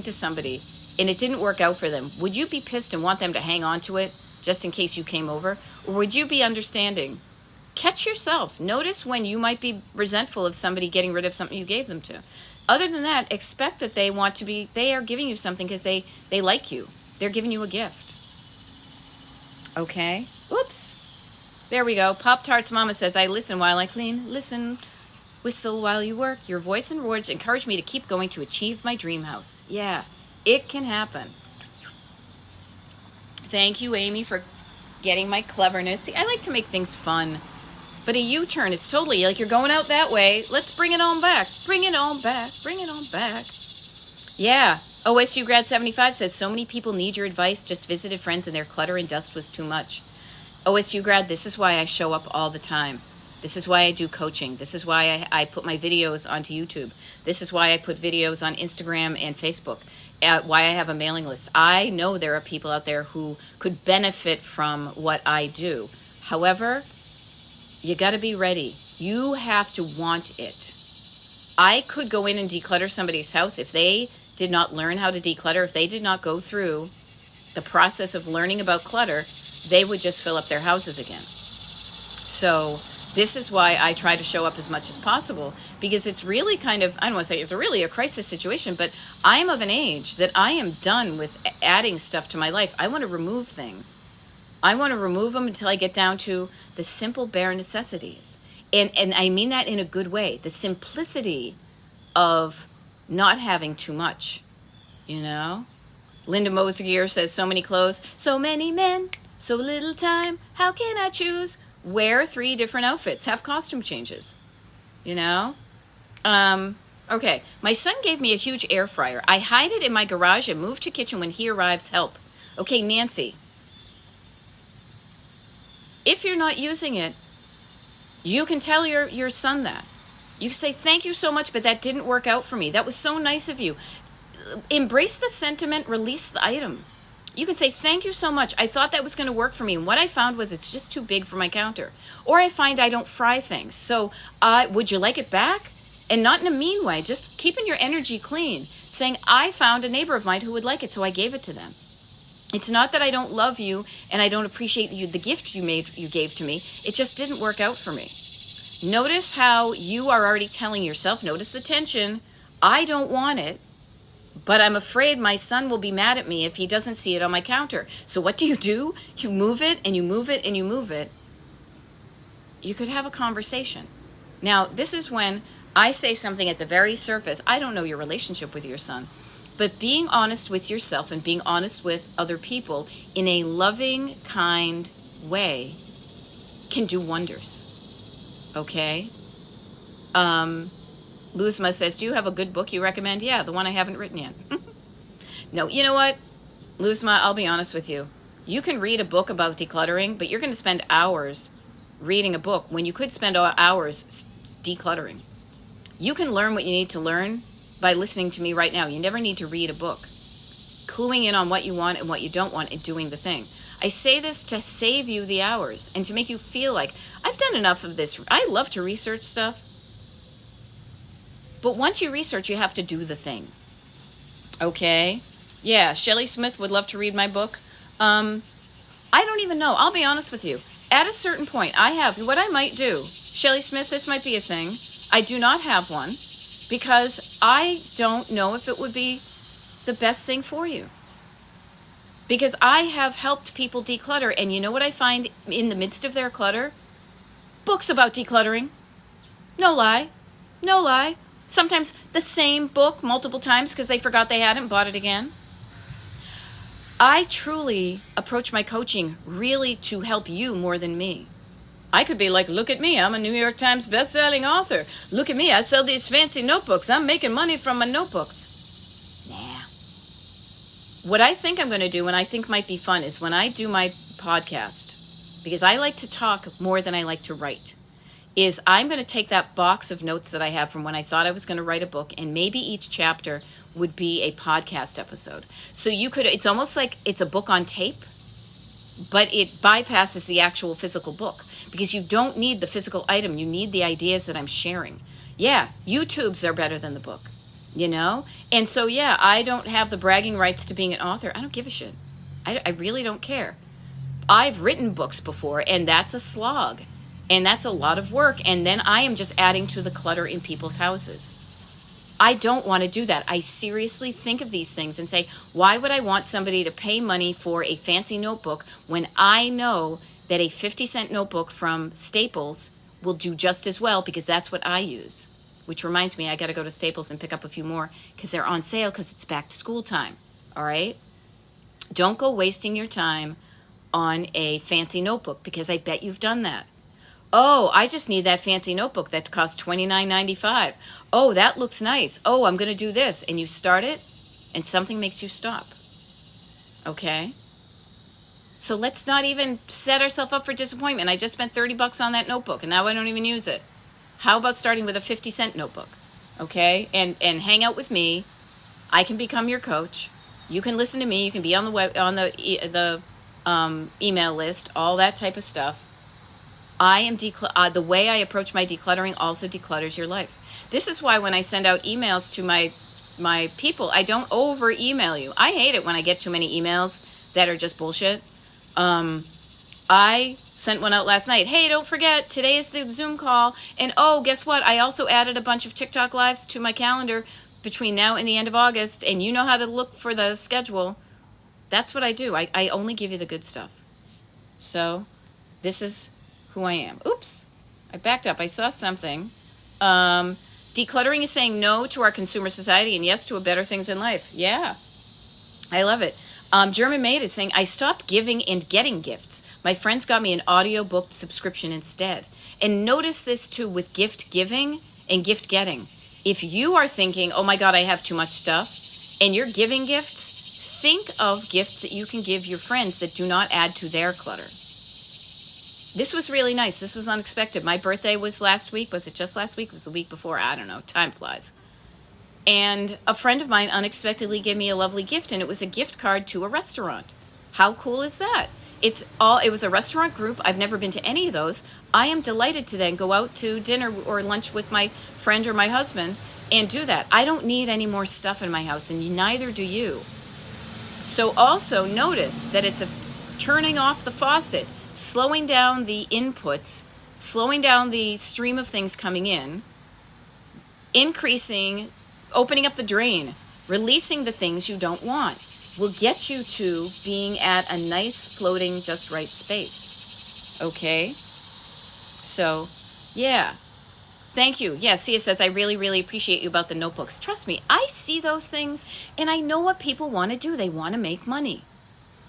to somebody and it didn't work out for them, would you be pissed and want them to hang on to it just in case you came over? Or would you be understanding? Catch yourself. Notice when you might be resentful of somebody getting rid of something you gave them to. Other than that, expect that they are giving you something because they like you. They're giving you a gift. Okay? Oops. There we go. Pop-Tarts Mama says, I listen while I clean. Listen. Whistle while you work. Your voice and words encourage me to keep going to achieve my dream house. Yeah, it can happen. Thank you, Amy, for getting my cleverness. See, I like to make things fun. But a U-turn, it's totally like you're going out that way. Let's bring it on back. Bring it on back. Bring it on back. Yeah. OSU Grad 75 says, so many people need your advice. Just visited friends and their clutter and dust was too much. OSU Grad, this is why I show up all the time. This is why I do coaching. This is why I put my videos onto YouTube. This is why I put videos on Instagram and Facebook. Why I have a mailing list. I know there are people out there who could benefit from what I do. However, you got to be ready. You have to want it. I could go in and declutter somebody's house. If they did not learn how to declutter, if they did not go through the process of learning about clutter, they would just fill up their houses again. So this is why I try to show up as much as possible, because it's really kind of, I don't want to say it's really a crisis situation, but I am of an age that I am done with adding stuff to my life. I want to remove things. I want to remove them until I get down to the simple, bare necessities. And I mean that in a good way. The simplicity of not having too much, you know? Linda Mosier says, so many clothes, so many men, so little time. How can I choose? Wear 3 different outfits. Have costume changes, you know? Okay, my son gave me a huge air fryer. I hide it in my garage and move to kitchen when he arrives. Help. Okay, Nancy. If you're not using it, you can tell your son that. You can say, thank you so much, but that didn't work out for me. That was so nice of you. Embrace the sentiment, release the item. You can say, thank you so much. I thought that was going to work for me. And what I found was it's just too big for my counter. Or I find I don't fry things. So would you like it back? And not in a mean way, just keeping your energy clean. Saying, I found a neighbor of mine who would like it, so I gave it to them. It's not that I don't love you and I don't appreciate the gift you gave to me. It just didn't work out for me. Notice how you are already telling yourself, notice the tension. I don't want it, but I'm afraid my son will be mad at me if he doesn't see it on my counter. So what do? You move it and you move it and you move it. You could have a conversation. Now, this is when I say something at the very surface. I don't know your relationship with your son. But being honest with yourself and being honest with other people in a loving, kind way can do wonders. Okay? Luzma says, do you have a good book you recommend? Yeah, the one I haven't written yet. No, you know what, Luzma, I'll be honest with you. You can read a book about decluttering, but you're going to spend hours reading a book when you could spend hours decluttering. You can learn what you need to learn by listening to me right now. You never need to read a book. Cluing in on what you want and what you don't want and doing the thing. I say this to save you the hours and to make you feel like I've done enough of this. I love to research stuff. But once you research, you have to do the thing. Okay? Yeah, Shelley Smith would love to read my book. I don't even know. I'll be honest with you. At a certain point, what I might do. Shelley Smith, this might be a thing. I do not have one because I don't know if it would be the best thing for you. Because I have helped people declutter, and you know what I find in the midst of their clutter? Books about decluttering. No lie. No lie. Sometimes the same book multiple times because they forgot they had it and bought it again. I truly approach my coaching really to help you more than me. I could be like, look at me, I'm a New York Times best-selling author. Look at me, I sell these fancy notebooks. I'm making money from my notebooks. Nah. What I think I'm going to do, and I think might be fun, is when I do my podcast, because I like to talk more than I like to write, is I'm going to take that box of notes that I have from when I thought I was going to write a book, and maybe each chapter would be a podcast episode. So it's almost like it's a book on tape, but it bypasses the actual physical book because you don't need the physical item. You need the ideas that I'm sharing. Yeah, YouTubes are better than the book, you know? And so, yeah, I don't have the bragging rights to being an author. I don't give a shit. I really don't care. I've written books before, and that's a slog. And that's a lot of work. And then I am just adding to the clutter in people's houses. I don't want to do that. I seriously think of these things and say, why would I want somebody to pay money for a fancy notebook when I know that a 50-cent notebook from Staples will do just as well because that's what I use? Which reminds me, I got to go to Staples and pick up a few more because they're on sale because it's back to school time. All right? Don't go wasting your time on a fancy notebook because I bet you've done that. Oh, I just need that fancy notebook that costs $29.95. Oh, that looks nice. Oh, I'm going to do this. And you start it, and something makes you stop. Okay? So let's not even set ourselves up for disappointment. I just spent $30 on that notebook, and now I don't even use it. How about starting with a 50-cent notebook? Okay? And hang out with me. I can become your coach. You can listen to me. You can be on the email list, all that type of stuff. I am the way I approach my decluttering also declutters your life. This is why when I send out emails to my people, I don't over email you. I hate it when I get too many emails that are just bullshit. I sent one out last night. Hey, don't forget, today is the Zoom call. And oh, guess what? I also added a bunch of TikTok lives to my calendar between now and the end of August. And you know how to look for the schedule. That's what I do. I only give you the good stuff. So this is who I am. Oops, I backed up. I saw something. Decluttering is saying no to our consumer society and yes to a better things in life. Yeah, I love it. German Maid is saying, I stopped giving and getting gifts. My friends got me an audiobook subscription instead. And notice this too with gift giving and gift getting. If you are thinking, oh my God, I have too much stuff, and you're giving gifts, think of gifts that you can give your friends that do not add to their clutter. This was really nice. This was unexpected. My birthday was last week. Was it just last week? It was the week before. I don't know. Time flies. And a friend of mine unexpectedly gave me a lovely gift, and it was a gift card to a restaurant. How cool is that? It was a restaurant group. I've never been to any of those. I am delighted to then go out to dinner or lunch with my friend or my husband and do that. I don't need any more stuff in my house, and neither do you. So also notice that it's a turning off the faucet, slowing down the inputs, slowing down the stream of things coming in, increasing, opening up the drain, releasing the things you don't want will get you to being at a nice floating just right space. Okay? So, yeah. Thank you. Yeah, Sia says, I really, really appreciate you about the notebooks. Trust me, I see those things and I know what people want to do. They want to make money.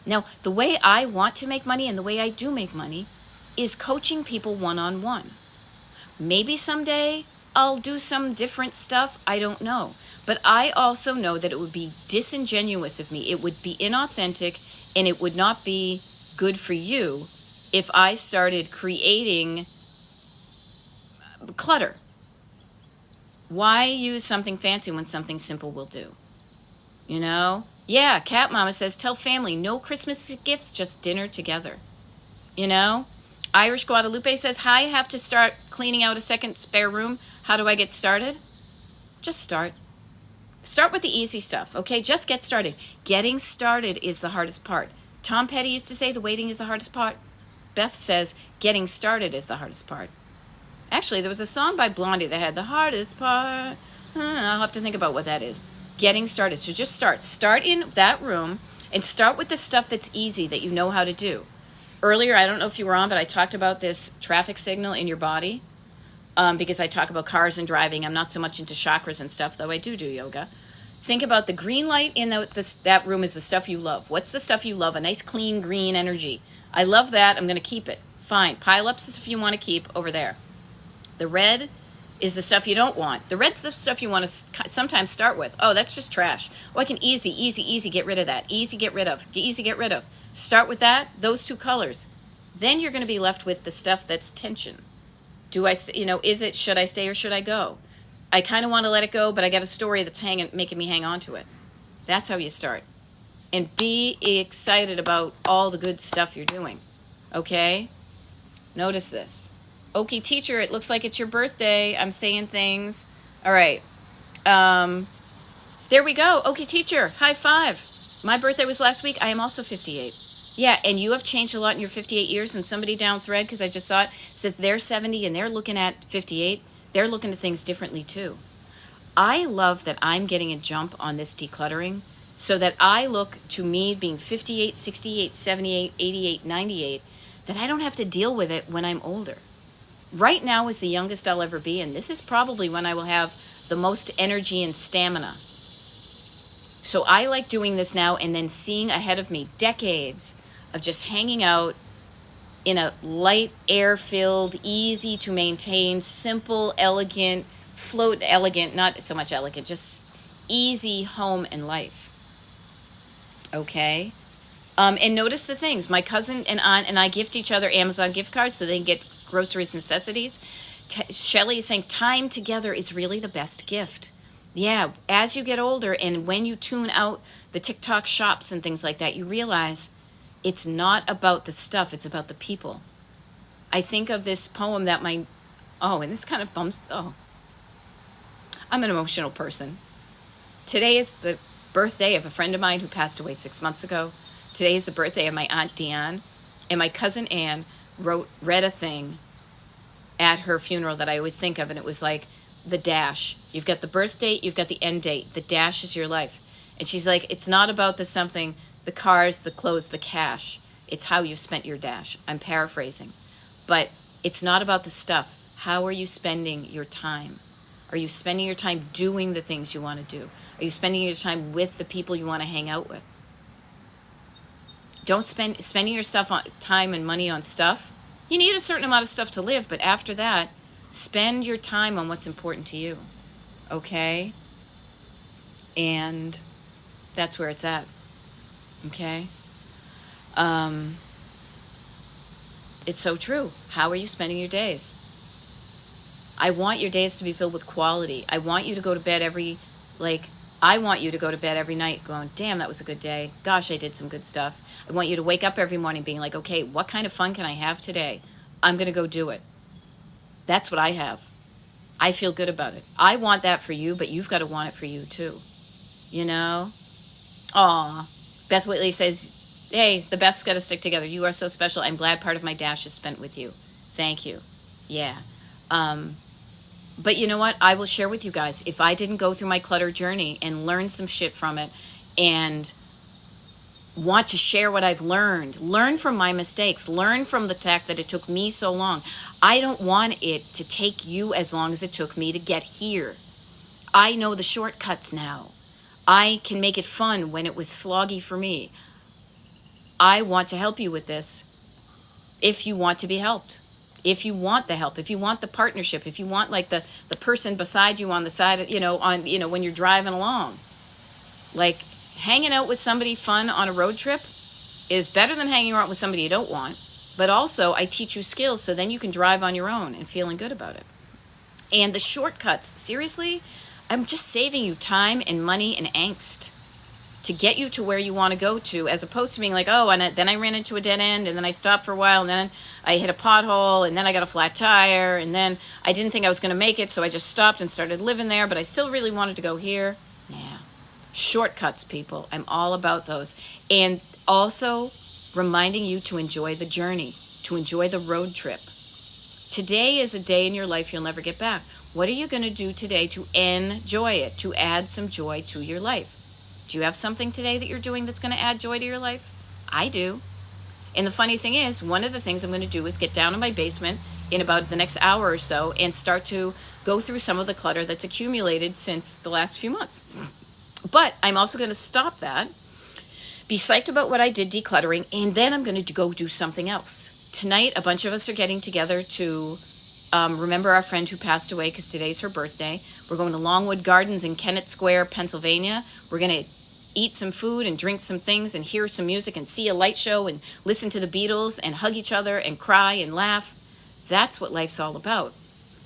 Now, the way I want to make money and the way I do make money is coaching people one-on-one. Maybe someday I'll do some different stuff. I don't know. But I also know that it would be disingenuous of me. It would be inauthentic, and it would not be good for you if I started creating clutter. Why use something fancy when something simple will do? You know? Yeah, Cat Mama says, tell family, no Christmas gifts, just dinner together. You know? Irish Guadalupe says, hi, I have to start cleaning out a second spare room. How do I get started? Just start. Start with the easy stuff, okay? Just get started. Getting started is the hardest part. Tom Petty used to say the waiting is the hardest part. Beth says getting started is the hardest part. Actually, there was a song by Blondie that had the hardest part. I'll have to think about what that is. Getting started. So just start. Start in that room and start with the stuff that's easy that you know how to do. Earlier, I don't know if you were on, but I talked about this traffic signal in your body because I talk about cars and driving. I'm not so much into chakras and stuff, though I do yoga. Think about the green light in that room is the stuff you love. What's the stuff you love? A nice, clean, green energy. I love that. I'm going to keep it. Fine. Pile up stuff you want to keep over there. The red is the stuff you don't want. The red's the stuff you want to sometimes start with. Oh, that's just trash. Oh, I can easy get rid of that. Easy get rid of. Easy get rid of. Start with that, those two colors. Then you're going to be left with the stuff that's tension. Should I stay or should I go? I kind of want to let it go, but I got a story that's making me hang on to it. That's how you start. And be excited about all the good stuff you're doing. Okay? Notice this. Okie teacher, it looks like it's your birthday. I'm saying things. All right. There we go. Okie teacher, high five. My birthday was last week. I am also 58. Yeah, and you have changed a lot in your 58 years. And somebody down thread, because I just saw it, says they're 70 and they're looking at 58. They're looking at things differently too. I love that I'm getting a jump on this decluttering so that I look to me being 58, 68, 78, 88, 98, that I don't have to deal with it when I'm older. Right now is the youngest I'll ever be, and this is probably when I will have the most energy and stamina. So I like doing this now and then seeing ahead of me decades of just hanging out in a light, air-filled, easy to maintain, simple, elegant, not so much elegant, just easy home and life. Okay? And notice the things. My cousin and aunt and I gift each other Amazon gift cards so they can get groceries, necessities. Shelley is saying time together is really the best gift. Yeah, as you get older and when you tune out the TikTok shops and things like that, you realize it's not about the stuff, it's about the people. I think of this poem that and this kind of I'm an emotional person. Today is the birthday of a friend of mine who passed away 6 months ago. Today is the birthday of my Aunt Diane, and my cousin Ann read a thing at her funeral that I always think of, and it was like the dash. You've got the birth date, you've got the end date. The dash is your life. And she's like, it's not about the cars, the clothes, the cash. It's how you spent your dash. I'm paraphrasing. But it's not about the stuff. How are you spending your time? Are you spending your time doing the things you want to do? Are you spending your time with the people you want to hang out with? Don't spending your time and money on stuff. You need a certain amount of stuff to live, but after that, spend your time on what's important to you. Okay? And that's where it's at. Okay? It's so true. How are you spending your days? I want your days to be filled with quality. I want you to go to bed every night going, damn, that was a good day. Gosh, I did some good stuff. I want you to wake up every morning being like, okay, what kind of fun can I have today? I'm going to go do it. That's what I have. I feel good about it. I want that for you, but you've got to want it for you too. You know? Aw. Beth Whitley says, hey, the Beth's got to stick together. You are so special. I'm glad part of my dash is spent with you. Thank you. Yeah. But you know what? I will share with you guys. If I didn't go through my clutter journey and learn some shit from it and want to share what I've learn from my mistakes, learn from the fact that it took me so long. I don't want it to take you as long as it took me to get here. I know the shortcuts now. I can make it fun when it was sloggy for me. I want to help you with this if you want to be helped. If you want the help, if you want the partnership, if you want like the person beside you on the side, when you're driving along, like hanging out with somebody fun on a road trip is better than hanging out with somebody you don't want. But also I teach you skills so then you can drive on your own and feeling good about it. And the shortcuts, seriously, I'm just saving you time and money and angst to get you to where you want to go to, as opposed to being like, oh, and then I ran into a dead end, and then I stopped for a while, and then I hit a pothole, and then I got a flat tire, and then I didn't think I was going to make it, so I just stopped and started living there, but I still really wanted to go here. Yeah. Shortcuts, people. I'm all about those. And also reminding you to enjoy the journey, to enjoy the road trip. Today is a day in your life you'll never get back. What are you going to do today to enjoy it, to add some joy to your life? Do you have something today that you're doing that's going to add joy to your life? I do. And the funny thing is, one of the things I'm going to do is get down in my basement in about the next hour or so and start to go through some of the clutter that's accumulated since the last few months. But I'm also going to stop that, be psyched about what I did decluttering, and then I'm going to go do something else. Tonight, a bunch of us are getting together to remember our friend who passed away because today's her birthday. We're going to Longwood Gardens in Kennett Square, Pennsylvania. We're going to eat some food and drink some things and hear some music and see a light show and listen to the Beatles and hug each other and cry and laugh. That's what life's all about.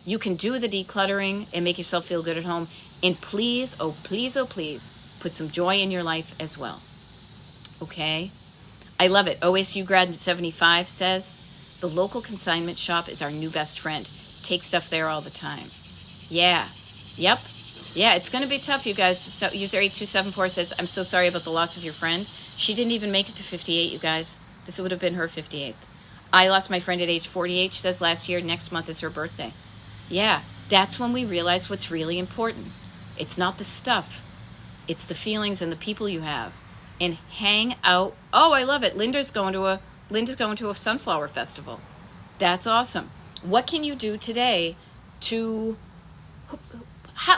You can do the decluttering and make yourself feel good at home. And please, oh please, oh please, put some joy in your life as well. Okay? I love it. OSU Grad 75 says, the local consignment shop is our new best friend. Take stuff there all the time. Yeah. Yep. Yeah, it's going to be tough, you guys. So, user 8274 says, I'm so sorry about the loss of your friend. She didn't even make it to 58, you guys. This would have been her 58th. I lost my friend at age 48. She says last year, next month is her birthday. Yeah, that's when we realize what's really important. It's not the stuff. It's the feelings and the people you have. And hang out. Oh, I love it. Linda's going to a sunflower festival. That's awesome. What can you do today to...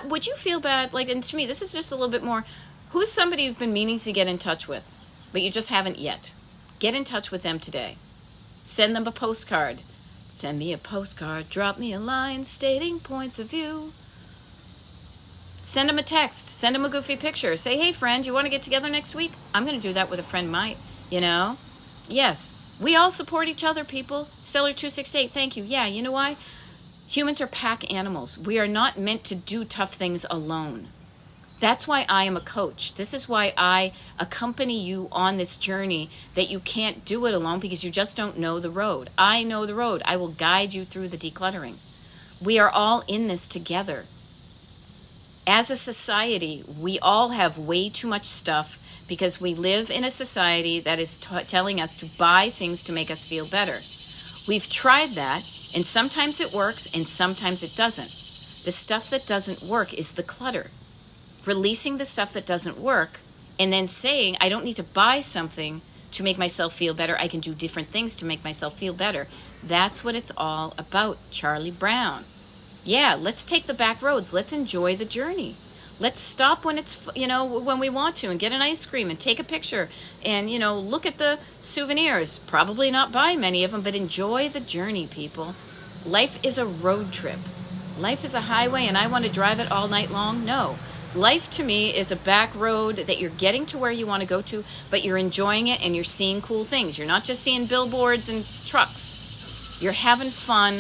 would you feel bad? Like, and to me, this is just a little bit more. Who's somebody you've been meaning to get in touch with, but you just haven't yet? Get in touch with them today. Send them a postcard. Send me a postcard. Drop me a line stating points of view. Send them a text. Send them a goofy picture. Say, hey, friend, you want to get together next week? I'm going to do that with a friend might, Yes, we all support each other, people. Seller268, thank you. Yeah, you know why? Humans are pack animals. We are not meant to do tough things alone. That's why I am a coach. This is why I accompany you on this journey, that you can't do it alone because you just don't know the road. I know the road. I will guide you through the decluttering. We are all in this together. As a society, we all have way too much stuff because we live in a society that is telling us to buy things to make us feel better. We've tried that. And sometimes it works and sometimes it doesn't. The stuff that doesn't work is the clutter. Releasing the stuff that doesn't work and then saying, I don't need to buy something to make myself feel better. I can do different things to make myself feel better. That's what it's all about, Charlie Brown. Yeah, let's take the back roads. Let's enjoy the journey. Let's stop when it's, when we want to and get an ice cream and take a picture and, look at the souvenirs. Probably not buy many of them, but enjoy the journey, people. Life is a road trip. Life is a highway and I want to drive it all night long? No. Life to me is a back road that you're getting to where you want to go to, but you're enjoying it and you're seeing cool things. You're not just seeing billboards and trucks. You're having fun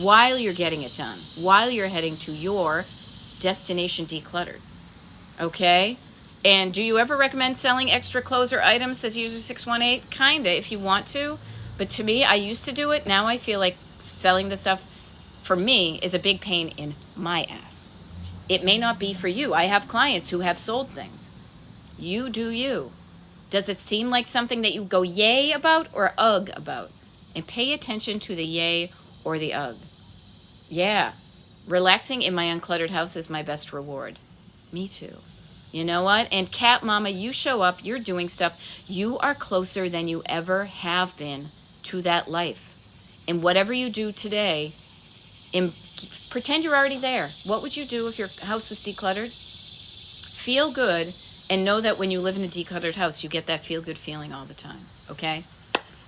while you're getting it done, while you're heading to your destination decluttered. Okay? And do you ever recommend selling extra clothes or items, says user 618? Kinda, if you want to. But to me, I used to do it. Now I feel like selling the stuff, for me, is a big pain in my ass. It may not be for you. I have clients who have sold things. You do you. Does it seem like something that you go yay about or ugh about? And pay attention to the yay or the ugh. Yeah. Relaxing in my uncluttered house is my best reward. Me too. You know what? And Cat Mama, you show up, you're doing stuff. You are closer than you ever have been to that life. And whatever you do today, pretend you're already there. What would you do if your house was decluttered? Feel good and know that when you live in a decluttered house, you get that feel-good feeling all the time. Okay?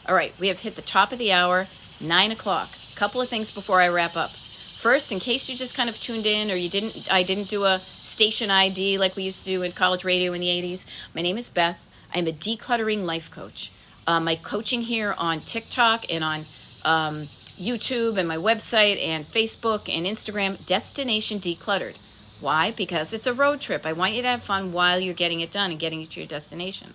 All right, we have hit the top of the hour, 9 o'clock. couple of things before I wrap up. First, in case you just kind of tuned in or I didn't do a station ID like we used to do in college radio in the 80s. My name is Beth. I'm a decluttering life coach. My coaching here on TikTok and on YouTube and my website and Facebook and Instagram, Destination Decluttered. Why? Because it's a road trip. I want you to have fun while you're getting it done and getting to your destination.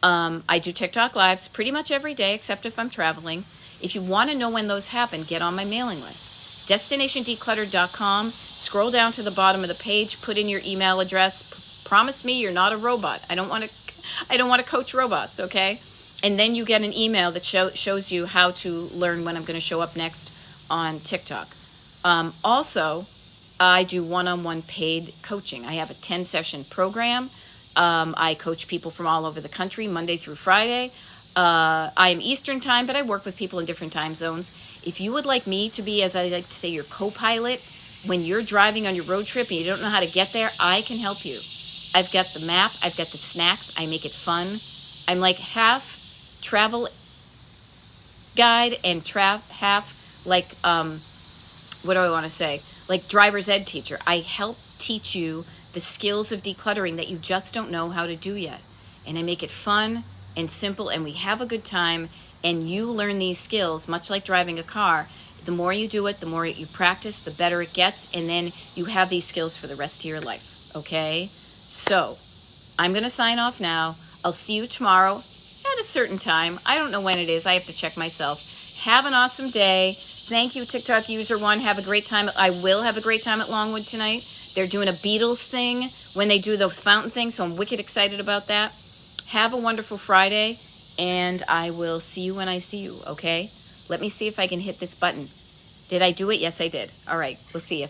I do TikTok lives pretty much every day except if I'm traveling. If you want to know when those happen, get on my mailing list. DestinationDecluttered.com. Scroll down to the bottom of the page, put in your email address. Promise me you're not a robot. I don't want to coach robots, okay? And then you get an email that shows you how to learn when I'm going to show up next on TikTok. Also, I do one-on-one paid coaching. I have a 10-session program. I coach people from all over the country, Monday through Friday. I am Eastern time, but I work with people in different time zones. If you would like me to be, as I like to say, your co-pilot, when you're driving on your road trip and you don't know how to get there, I can help you. I've got the map. I've got the snacks. I make it fun. I'm like half travel guide and half like, what do I want to say? Like driver's ed teacher. I help teach you the skills of decluttering that you just don't know how to do yet. And I make it fun and simple, and we have a good time, and you learn these skills, much like driving a car. The more you do it, the more you practice, the better it gets, and then you have these skills for the rest of your life, okay? So, I'm going to sign off now. I'll see you tomorrow at a certain time. I don't know when it is. I have to check myself. Have an awesome day. Thank you, TikTok user one. Have a great time. I will have a great time at Longwood tonight. They're doing a Beatles thing when they do those fountain things, so I'm wicked excited about that. Have a wonderful Friday, and I will see you when I see you, okay? Let me see if I can hit this button. Did I do it? Yes, I did. All right, we'll see you.